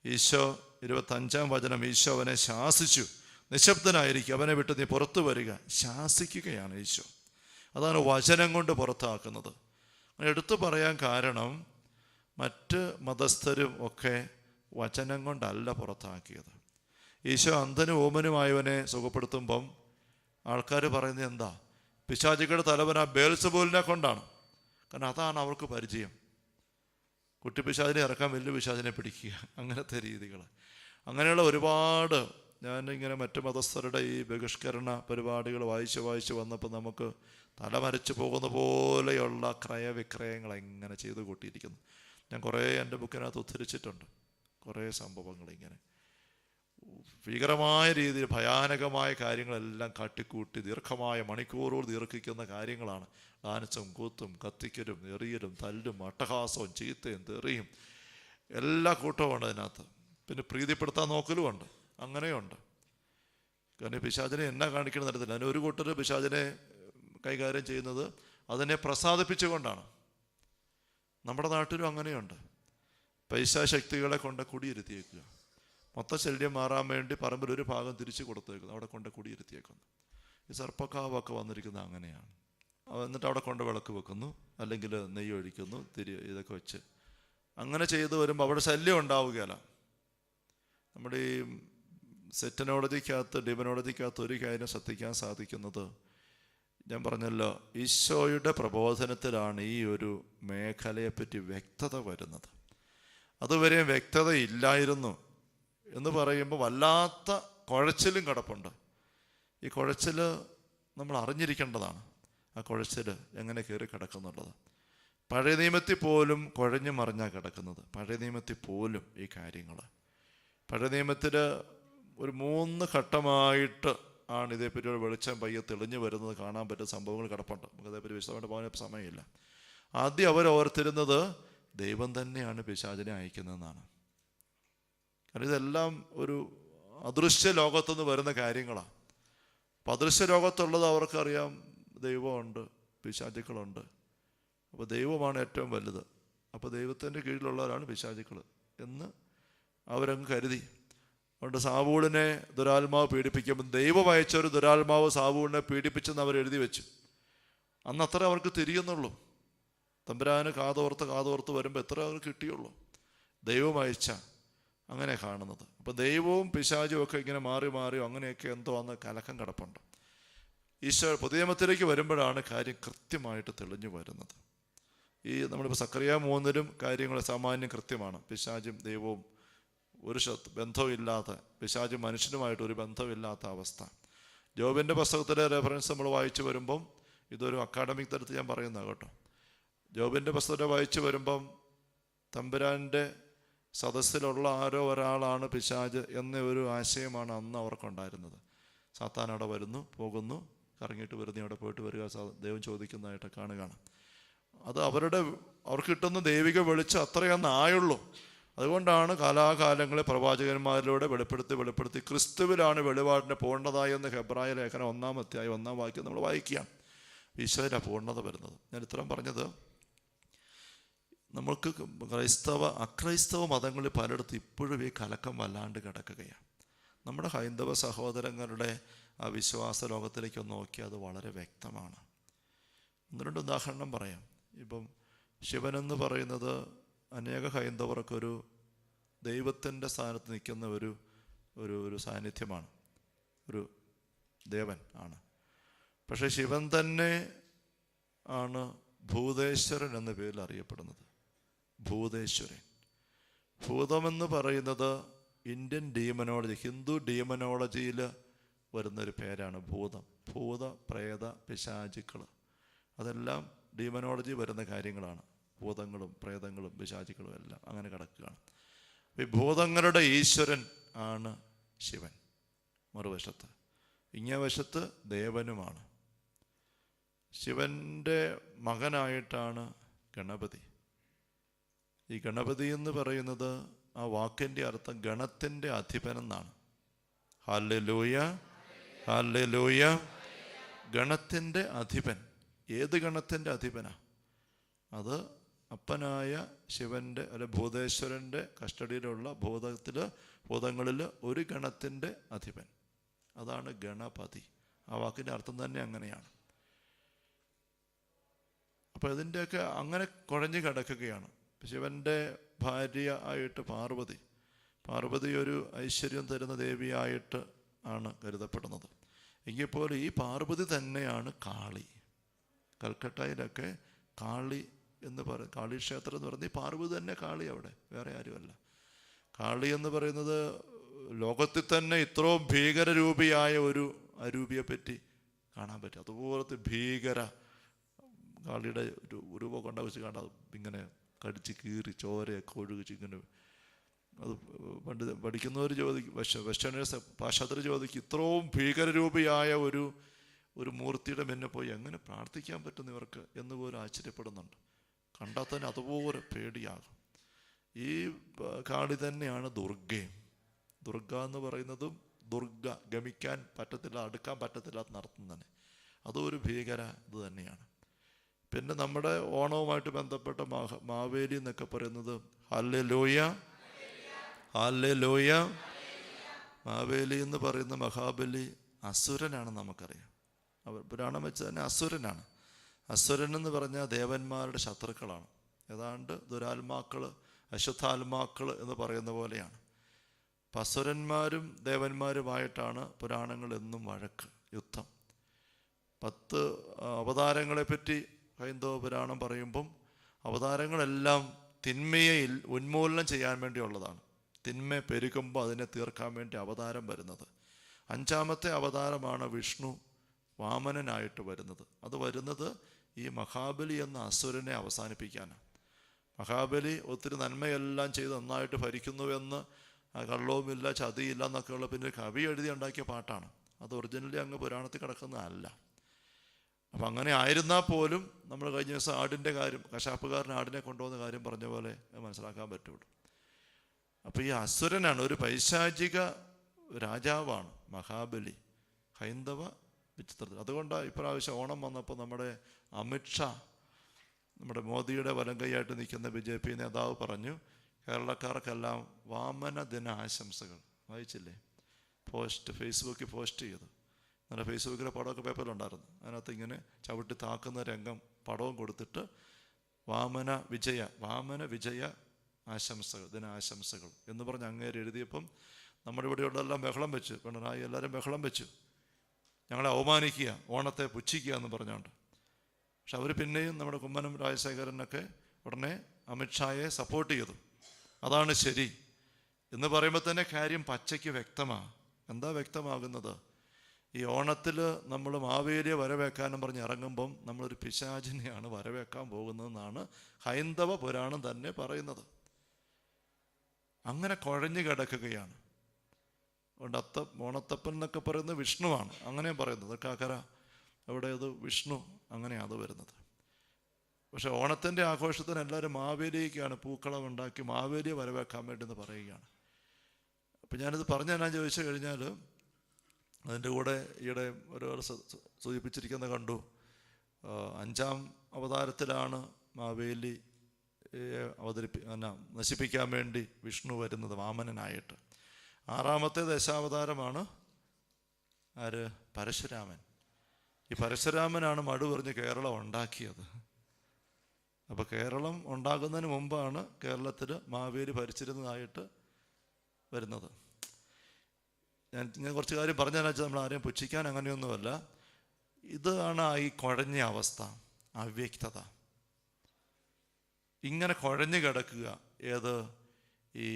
ഈശോ 25 വചനം, ഈശോ അവനെ ശാസിച്ചു, നിശബ്ദനായിരിക്കും, അവനെ വിട്ട് നീ പുറത്തു വരിക. ശാസിക്കുകയാണ് ഈശോ. അതാണ് വചനം കൊണ്ട് പുറത്താക്കുന്നത്. എടുത്തു പറയാൻ കാരണം, മറ്റ് മതസ്ഥരും ഒക്കെ വചനം കൊണ്ടല്ല പുറത്താക്കിയത്. ഈശോ അന്ധനും ഓമനുമായവനെ സുഖപ്പെടുത്തുമ്പം ആൾക്കാർ പറയുന്നത് എന്താ? പിശാചുക്കളുടെ തലവൻ ആ ബേൽസബൂലിനെ കൊണ്ടാണ്. കാരണം അതാണ് അവർക്ക് പരിചയം. കുട്ടി പിശാചിനെ ഇറക്കാൻ വലിയ പിശാചിനെ പിടിക്കുക, അങ്ങനത്തെ രീതികൾ. അങ്ങനെയുള്ള ഒരുപാട്, ഞാനിങ്ങനെ മറ്റു മതസ്ഥരുടെ ഈ ബഹിഷ്കരണ പരിപാടികൾ വായിച്ച് വന്നപ്പോൾ നമുക്ക് തലമരച്ച് പോകുന്ന പോലെയുള്ള ക്രയവിക്രയങ്ങൾ എങ്ങനെ ചെയ്തു കൂട്ടിയിരിക്കുന്നു. ഞാൻ കുറേ എൻ്റെ ബുക്കിനകത്ത് ഉദ്ധരിച്ചിട്ടുണ്ട്. കുറേ സംഭവങ്ങൾ ഇങ്ങനെ ഭീകരമായ രീതിയിൽ ഭയാനകമായ കാര്യങ്ങളെല്ലാം കാട്ടിക്കൂട്ടി ദീർഘമായ മണിക്കൂറുകൾ ദീർഘിക്കുന്ന കാര്യങ്ങളാണ്. ഡാൻസും കൂത്തും കത്തിക്കലും എറിയലും തല്ലും അട്ടഹാസവും ചീത്തയും തെറിയും എല്ലാ കൂട്ടവുമുണ്ട് അതിനകത്ത്. പിന്നെ പ്രീതിപ്പെടുത്താൻ നോക്കലുമുണ്ട്. അങ്ങനെയുണ്ട്. കാരണം പിശാചിനെ എന്നാ കാണിക്കണം തരത്തില്ല. അതിന് ഒരു കൂട്ടർ പിശാചിനെ കൈകാര്യം ചെയ്യുന്നത് അതിനെ പ്രസാദിപ്പിച്ചുകൊണ്ടാണ്. നമ്മുടെ നാട്ടിലും അങ്ങനെയുണ്ട്. പൈശാശക്തികളെ കൊണ്ട് കുടിയിരുത്തിയേക്കുക. മൊത്ത ശല്യം മാറാൻ വേണ്ടി പറമ്പിൽ ഒരു ഭാഗം തിരിച്ചു കൊടുത്തേക്കുന്നു, അവിടെ കൊണ്ട് കുടിയിരുത്തിയേക്കുന്നു. ഈ സർപ്പക്കാവൊക്കെ വന്നിരിക്കുന്നത് അങ്ങനെയാണ്. എന്നിട്ട് അവിടെ കൊണ്ട് വിളക്ക് വെക്കുന്നു, അല്ലെങ്കിൽ നെയ്യ് ഒഴിക്കുന്നു, ഇതൊക്കെ വെച്ച് അങ്ങനെ ചെയ്തു വരുമ്പോൾ അവിടെ ശല്യം ഉണ്ടാവുകയല്ല. നമ്മുടെ ഈ സെറ്റനോളജിക്കകത്ത് ഡിമനോളജിക്കകത്ത് ഒരു കാര്യം ശ്രദ്ധിക്കാൻ സാധിക്കുന്നത്, ഞാൻ പറഞ്ഞല്ലോ, ഈശോയുടെ പ്രബോധനത്തിലാണ് ഈ ഒരു മേഖലയെപ്പറ്റി വ്യക്തത വരുന്നത്. അതുവരെ വ്യക്തത ഇല്ലായിരുന്നു എന്ന് പറയുമ്പോൾ വല്ലാത്ത കുഴച്ചിലും കിടപ്പുണ്ട്. ഈ കുഴച്ചിൽ നമ്മൾ അറിഞ്ഞിരിക്കേണ്ടതാണ്. ആ കുഴച്ചിൽ എങ്ങനെ കയറി കിടക്കുന്നുള്ളത്. പഴയ നിയമത്തിൽ പോലും കുഴഞ്ഞു മറിഞ്ഞാണ് കിടക്കുന്നത്. പഴയ നിയമത്തിൽ പോലും ഈ കാര്യങ്ങൾ പഴയ നിയമത്തിൽ ഒരു 3 ഘട്ടമായിട്ട് ആണ് ഇതേപ്പറ്റി ഒരു വെളിച്ചം പയ്യെ തെളിഞ്ഞു വരുന്നത് കാണാൻ പറ്റുന്ന സംഭവങ്ങൾ കിടപ്പുണ്ട്. നമുക്ക് അതേപ്പറ്റി വിശദമായിട്ട് പോകാൻ സമയമില്ല. ആദ്യം അവർ ഓർത്തിരുന്നത് ദൈവം തന്നെയാണ് പിശാചിനെ അയക്കുന്നതെന്നാണ്. കാരണം ഇതെല്ലാം ഒരു അദൃശ്യ ലോകത്തുനിന്ന് വരുന്ന കാര്യങ്ങളാണ്. അപ്പം അദൃശ്യ ലോകത്തുള്ളത് അവർക്കറിയാം, ദൈവമുണ്ട്, പിശാചുക്കളുണ്ട്. അപ്പോൾ ദൈവമാണ് ഏറ്റവും വലുത്. അപ്പോൾ ദൈവത്തിൻ്റെ കീഴിലുള്ളവരാണ് പിശാചുക്കൾ എന്ന് അവരങ്ങ് കരുതി. അതുകൊണ്ട് സാവൂളിനെ ദുരാത്മാവ് പീഡിപ്പിക്കുമ്പോൾ ദൈവം അയച്ച ഒരു ദുരാത്മാവ് സാവൂളിനെ പീഡിപ്പിച്ചെന്ന് അവർ എഴുതി വെച്ചു. അന്ന് അത്ര അവർക്ക് തിരിയുന്നുള്ളൂ. തമ്പുരാന് കാതോർത്ത് വരുമ്പോൾ എത്ര അവർക്ക് കിട്ടിയുള്ളൂ. ദൈവം അയച്ച അങ്ങനെ കാണുന്നത്. അപ്പം ദൈവവും പിശാചും ഒക്കെ ഇങ്ങനെ മാറി അങ്ങനെയൊക്കെ എന്തോ അന്ന് കലക്കം കിടപ്പുണ്ട്. ഈശോ പുതിയ നിയമത്തിലേക്ക് വരുമ്പോഴാണ് കാര്യം കൃത്യമായിട്ട് തെളിഞ്ഞു വരുന്നത്. ഈ നമ്മളിപ്പോൾ സക്കറിയ 3 കാര്യങ്ങൾ സാമാന്യം കൃത്യമാണ്. പിശാചും ദൈവവും ഒരു ബന്ധമില്ലാത്ത, പിശാചും മനുഷ്യനുമായിട്ട് ഒരു ബന്ധമില്ലാത്ത അവസ്ഥ. ജോബിൻ്റെ പുസ്തകത്തിലെ റെഫറൻസ് നമ്മൾ വായിച്ചു വരുമ്പം, ഇതൊരു അക്കാഡമിക് തലത്തിൽ ഞാൻ പറയുന്നത് കേട്ടോ. ജോബിൻ്റെ പുസ്തകത്തെ വായിച്ചു വരുമ്പം തമ്പുരാൻ്റെ സദസ്സിലുള്ള ആരോ ഒരാളാണ് പിശാച് എന്ന ഒരു ആശയമാണ് അന്ന് അവർക്കുണ്ടായിരുന്നത്. സാത്താൻ അവിടെ വരുന്നു, പോകുന്നു, കറങ്ങിയിട്ട് വരുന്നു, അവിടെ പോയിട്ട് വരിക, ദൈവം ചോദിക്കുന്നതായിട്ട് കാണുകയാണ്. അത് അവർക്ക് കിട്ടുന്ന ദൈവിക വെളിച്ചം അത്രയൊന്നും ആയുള്ളൂ. അതുകൊണ്ടാണ് കാലാകാലങ്ങളിൽ പ്രവാചകന്മാരിലൂടെ വെളിപ്പെടുത്തി ക്രിസ്തുവിലാണ് വെളിപാടിൻ്റെ പൂർണ്ണതായെന്ന് ഹെബ്രായ ലേഖനം 1-ാം അധ്യായം 1-ാം വാക്യം നമ്മൾ വായിക്കുകയാണ്. ഈശോയിലാണ് പൂർണ്ണത വരുന്നത്. ഞാൻ ഇത്രയും പറഞ്ഞത്, നമ്മൾക്ക് അക്രൈസ്തവ മതങ്ങളിൽ പലയിടത്തും ഇപ്പോഴും ഈ കലക്കം വല്ലാണ്ട് കിടക്കുകയാണ്. നമ്മുടെ ഹൈന്ദവ സഹോദരങ്ങളുടെ ആ വിശ്വാസ ലോകത്തിലേക്ക് നോക്കിയാൽ അത് വളരെ വ്യക്തമാണ്. 1-2 ഉദാഹരണം പറയാം. ഇപ്പം ശിവനെന്ന് പറയുന്നത് അനേക ഹൈന്ദവർക്കൊരു ദൈവത്തിൻ്റെ സ്ഥാനത്ത് നിൽക്കുന്ന ഒരു സാന്നിധ്യമാണ്, ഒരു ദേവൻ ആണ്. പക്ഷെ ശിവൻ തന്നെ ആണ് ഭൂതേശ്വരൻ എന്ന പേരിൽ അറിയപ്പെടുന്നത്. ഭൂതേശ്വരൻ, ഭൂതമെന്ന് പറയുന്നത് ഇന്ത്യൻ ഡീമനോളജി, ഹിന്ദു ഡീമനോളജിയിൽ വരുന്നൊരു പേരാണ് ഭൂതം. ഭൂത, പ്രേത, പിശാചുക്കൾ, അതെല്ലാം ഡീമനോളജി വരുന്ന കാര്യങ്ങളാണ്. ഭൂതങ്ങളും പ്രേതങ്ങളും പിശാചുക്കളും എല്ലാം അങ്ങനെ കിടക്കുകയാണ്. ഈ ഭൂതങ്ങളുടെ ഈശ്വരൻ ആണ് ശിവൻ മറുവശത്ത്. ഇങ്ങേ വശത്ത് ദേവനുമാണ്. ശിവൻ്റെ മകനായിട്ടാണ് ഗണപതി. ഈ ഗണപതി എന്ന് പറയുന്നത് ആ വാക്കിൻ്റെ അർത്ഥം ഗണത്തിൻ്റെ അധിപൻ എന്നാണ്. Hallelujah, hallelujah. ഗണത്തിൻ്റെ അധിപൻ. ഏത് ഗണത്തിൻ്റെ അധിപനാ? അത് അപ്പനായ ശിവൻ്റെ അല്ലെ ഭൂതേശ്വരൻ്റെ കസ്റ്റഡിയിലുള്ള ഭൂതങ്ങളിൽ ഒരു ഗണത്തിൻ്റെ അധിപൻ, അതാണ് ഗണപതി. ആ വാക്കിൻ്റെ അർത്ഥം തന്നെ അങ്ങനെയാണ്. അപ്പോൾ ഇതിൻ്റെയൊക്കെ അങ്ങനെ കുഴഞ്ഞു കിടക്കുകയാണ്. ശിവൻ്റെ ഭാര്യ ആയിട്ട് പാർവതി ഒരു ഐശ്വര്യം തരുന്ന ദേവിയായിട്ട് ആണ് കരുതപ്പെടുന്നത്. എങ്കിൽ പോലും ഈ പാർവതി തന്നെയാണ് കാളി. കൽക്കട്ടയിലൊക്കെ കാളി എന്ന് പറയും, കാളി ക്ഷേത്രം എന്ന് പറയുന്നത് ഈ പാർവതി തന്നെ കാളി, അവിടെ വേറെ ആരുമല്ല. കാളി എന്ന് പറയുന്നത് ലോകത്തിൽ തന്നെ ഇത്രയും ഭീകരരൂപിയായ ഒരു അരൂപിയെ പറ്റി കാണാൻ പറ്റും. അതുപോലത്തെ ഭീകര കാളിയുടെ ഒരു രൂപം കൊണ്ടാവിച്ച് കാണാം. ഇങ്ങനെ കടിച്ച് കീറി ചോരയൊക്കെ ഒഴുകിച്ച് ഇങ്ങനെ. അത് പണ്ട് പഠിക്കുന്നവർ ചോദിക്കും, വെസ്റ്റേണേഴ്സ് പാശ്ചാത്യർ ചോദിക്കും, ഇത്രയും ഭീകരരൂപിയായ ഒരു മൂർത്തിയുടെ മുന്നേ പോയി എങ്ങനെ പ്രാർത്ഥിക്കാൻ പറ്റും ഇവർക്ക് എന്ന് പോലും ആശ്ചര്യപ്പെടുന്നുണ്ട്. കണ്ടാൽ തന്നെ അതുപോലെ പേടിയാകും. ഈ കാളി തന്നെയാണ് ദുർഗയും. ദുർഗ എന്ന് പറയുന്നതും ദുർഗ, ഗമിക്കാൻ പറ്റത്തില്ല, അടുക്കാൻ പറ്റത്തില്ലാത്ത അർത്ഥം തന്നെ. അതും ഒരു ഭീകര ഇത് തന്നെയാണ്. പിന്നെ നമ്മുടെ ഓണവുമായിട്ട് ബന്ധപ്പെട്ട മാവേലി എന്നൊക്കെ പറയുന്നത് ഹല്ലേലൂയ, ഹല്ലേലൂയ. മാവേലി എന്ന് പറയുന്ന മഹാബലി അസുരനാണ് നമുക്കറിയാം. പുരാണം വെച്ച് തന്നെ അസുരനാണ്. അസുരൻ എന്ന് പറഞ്ഞാൽ ദേവന്മാരുടെ ശത്രുക്കളാണ്. ഏതാണ്ട് ദുരാത്മാക്കൾ, അശുദ്ധാത്മാക്കൾ എന്ന് പറയുന്ന പോലെയാണ്. അപ്പം അസുരന്മാരും ദേവന്മാരുമായിട്ടാണ് പുരാണങ്ങൾ എന്നും വഴക്ക്, യുദ്ധം. 10 അവതാരങ്ങളെപ്പറ്റി ഹൈന്ദവ പുരാണം പറയുമ്പം അവതാരങ്ങളെല്ലാം തിന്മയെ ഉന്മൂലനം ചെയ്യാൻ വേണ്ടിയുള്ളതാണ്. തിന്മ പെരുകുമ്പോൾ അതിനെ തീർക്കാൻ വേണ്ടി അവതാരം വരുന്നത്. 5-ാമത്തെ അവതാരമാണ് വിഷ്ണു വാമനനായിട്ട് വരുന്നത്. അത് വരുന്നത് ഈ മഹാബലി എന്ന അസുരനെ അവസാനിപ്പിക്കാനാണ്. മഹാബലി ഒത്തിരി നന്മയെല്ലാം ചെയ്ത് നന്നായിട്ട് ഭരിക്കുന്നുവെന്ന്, കള്ളവുമില്ല ചതിയില്ല എന്നൊക്കെയുള്ള പിന്നെ കവി എഴുതി ഉണ്ടാക്കിയ പാട്ടാണ്. അത് ഒറിജിനലി അങ്ങ് പുരാണത്തിൽ കിടക്കുന്നതല്ല. അപ്പം അങ്ങനെ ആയിരുന്നാൽ പോലും നമ്മൾ കഴിഞ്ഞ ദിവസം ആടിൻ്റെ കാര്യം, കശാപ്പുകാരൻ ആടിനെ കൊണ്ടുപോകുന്ന കാര്യം പറഞ്ഞ പോലെ മനസ്സിലാക്കാൻ പറ്റുള്ളൂ. അപ്പോൾ ഈ അസുരനാണ്, ഒരു പൈശാചിക രാജാവാണ് മഹാബലി ഹൈന്ദവ വിചിത്രത്തിൽ. അതുകൊണ്ടാണ് ഇപ്രാവശ്യം ഓണം വന്നപ്പോൾ നമ്മുടെ അമിത്ഷാ, നമ്മുടെ മോദിയുടെ വലം കൈയായിട്ട് നിൽക്കുന്ന BJP നേതാവ് പറഞ്ഞു, കേരളക്കാർക്കെല്ലാം വാമന ദിന ആശംസകൾ. വായിച്ചില്ലേ? ഫേസ്ബുക്കിൽ പോസ്റ്റ് ചെയ്തു. അങ്ങനെ ഫേസ്ബുക്കിലെ പടമൊക്കെ പേപ്പറിലുണ്ടായിരുന്നു. അതിനകത്ത് ഇങ്ങനെ ചവിട്ടി താക്കുന്ന രംഗം പടവും കൊടുത്തിട്ട് വാമന വിജയ ആശംസകൾ, ദിനാശംസകൾ എന്ന് പറഞ്ഞ് അങ്ങേര് എഴുതിയപ്പം നമ്മുടെ ഇവിടെയുള്ളതെല്ലാം ബഹളം വെച്ചു. പിണറായി എല്ലാവരും ബഹളം വെച്ചു, ഞങ്ങളെ അവമാനിക്കുക, ഓണത്തെ പുച്ഛിക്കുക എന്ന് പറഞ്ഞുകൊണ്ട്. പക്ഷെ അവർ പിന്നെയും നമ്മുടെ കുമ്മനം രാജശേഖരനൊക്കെ ഉടനെ അമിത്ഷായെ സപ്പോർട്ട് ചെയ്തു. അതാണ് ശരി എന്ന് പറയുമ്പോൾ തന്നെ കാര്യം പച്ചയ്ക്ക് വ്യക്തമാണ്. എന്താ വ്യക്തമാകുന്നത്? ഈ ഓണത്തിൽ നമ്മൾ മാവേലിയെ വരവേക്കാനും പറഞ്ഞ് ഇറങ്ങുമ്പം നമ്മളൊരു പിശാചിനെയാണ് വരവേക്കാൻ പോകുന്നതെന്നാണ് ഹൈന്ദവ പുരാണം തന്നെ പറയുന്നത്. അങ്ങനെ കുഴഞ്ഞു കിടക്കുകയാണ്. അതുകൊണ്ട് ഓണത്തപ്പൻ എന്നൊക്കെ പറയുന്നത് വിഷ്ണുവാണ്, അങ്ങനെയും പറയുന്നത്. കാക്കര അവിടെ അത് വിഷ്ണു, അങ്ങനെയാണ് അത് വരുന്നത്. പക്ഷെ ഓണത്തിൻ്റെ ആഘോഷത്തിന് എല്ലാവരും മാവേലിക്കാണ് പൂക്കളം ഉണ്ടാക്കി മാവേലിയെ വരവേക്കാൻ വേണ്ടി എന്ന് പറയുകയാണ്. അപ്പം ഞാനിത് പറഞ്ഞാൽ ചോദിച്ചു കഴിഞ്ഞാൽ അതിൻ്റെ കൂടെ ഈയിടെ ഓരോ സൂചിപ്പിച്ചിരിക്കുന്നത് കണ്ടു. 5-ാം അവതാരത്തിലാണ് മാവേലി നശിപ്പിക്കാൻ വേണ്ടി വിഷ്ണു വരുന്നത് വാമനനായിട്ട്. 6-ാമത്തെ ദശാവതാരമാണ് ആര്? പരശുരാമൻ. ഈ പരശുരാമനാണ് മടു പറഞ്ഞ് കേരളം ഉണ്ടാക്കിയത്. അപ്പോൾ കേരളം ഉണ്ടാകുന്നതിന് മുമ്പാണ് കേരളത്തിൽ മാവേലി ഭരിച്ചിരുന്നതായിട്ട് വരുന്നത്. ഞാൻ കുറച്ച് കാര്യം പറഞ്ഞാൽ വെച്ചാൽ നമ്മൾ ആരെയും പുച്ഛിക്കാൻ അങ്ങനെയൊന്നുമല്ല. ഇതാണ് ഈ കുഴഞ്ഞ അവസ്ഥ, അവ്യക്തത. ഇങ്ങനെ കുഴഞ്ഞു കിടക്കുക. ഏത്? ഈ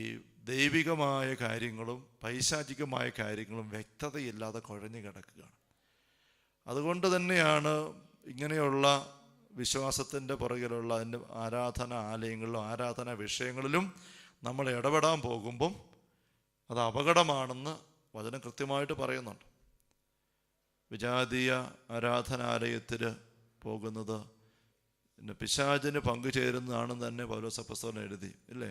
ദൈവികമായ കാര്യങ്ങളും പൈശാചികമായ കാര്യങ്ങളും വ്യക്തതയില്ലാതെ കുഴഞ്ഞു കിടക്കുകയാണ്. അതുകൊണ്ട് തന്നെയാണ് ഇങ്ങനെയുള്ള വിശ്വാസത്തിൻ്റെ പുറകിലുള്ള അതിൻ്റെ ആരാധന ആലയങ്ങളിലും ആരാധന വിഷയങ്ങളിലും നമ്മൾ ഇടപെടാൻ പോകുമ്പം അത് അപകടമാണെന്ന് വചനം കൃത്യമായിട്ട് പറയുന്നുണ്ട്. വിജാതീയ ആരാധനാലയത്തിൽ പോകുന്നത് പിന്നെ പിശാചിന് പങ്കുചേരുന്നതാണെന്ന് തന്നെ പൗലോസ് അപ്പോസ്തലൻ എഴുതി ഇല്ലേ?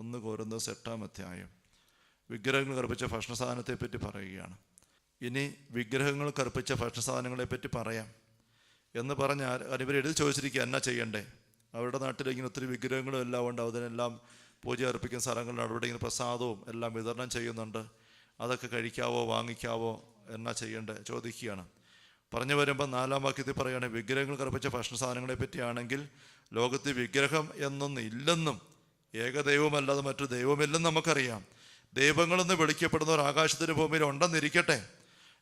1 കൊരിന്ത്യർ 8-ാം അധ്യായം. വിഗ്രഹങ്ങൾ കർപ്പിച്ച ഭക്ഷണസാധനത്തെപ്പറ്റി പറയുകയാണ്. ഇനി വിഗ്രഹങ്ങൾ കർപ്പിച്ച ഭക്ഷണസാധനങ്ങളെപ്പറ്റി പറയാം എന്ന് പറഞ്ഞാൽ ഇവർ എഴുതി ചോദിച്ചിരിക്കുക എന്നാ ചെയ്യണ്ടേ? അവരുടെ നാട്ടിൽ ഇങ്ങനെ ഒത്തിരി വിഗ്രഹങ്ങളും എല്ലാം ഉണ്ട്. അതിനെല്ലാം പൂജ അർപ്പിക്കുന്ന സ്ഥലങ്ങളിലാണ്. അവിടെ ഇങ്ങനെ പ്രസാദവും എല്ലാം വിതരണം ചെയ്യുന്നുണ്ട്. അതൊക്കെ കഴിക്കാവോ വാങ്ങിക്കാവോ എന്നാ ചെയ്യണ്ടേ ചോദിക്കുകയാണ്. പറഞ്ഞു വരുമ്പോൾ 4-ാം വാക്യത്തിൽ പറയുകയാണ്, വിഗ്രഹങ്ങൾ കർപ്പിച്ച ഭക്ഷണ സാധനങ്ങളെ പറ്റിയാണെങ്കിൽ ലോകത്ത് വിഗ്രഹം എന്നൊന്നും ഇല്ലെന്നും ഏകദൈവമല്ലാതെ മറ്റു ദൈവമില്ലെന്നും നമുക്കറിയാം. ദൈവങ്ങളെന്ന് വിളിക്കപ്പെടുന്നവർ ആകാശത്തിന് ഭൂമിയിൽ ഉണ്ടെന്നിരിക്കട്ടെ.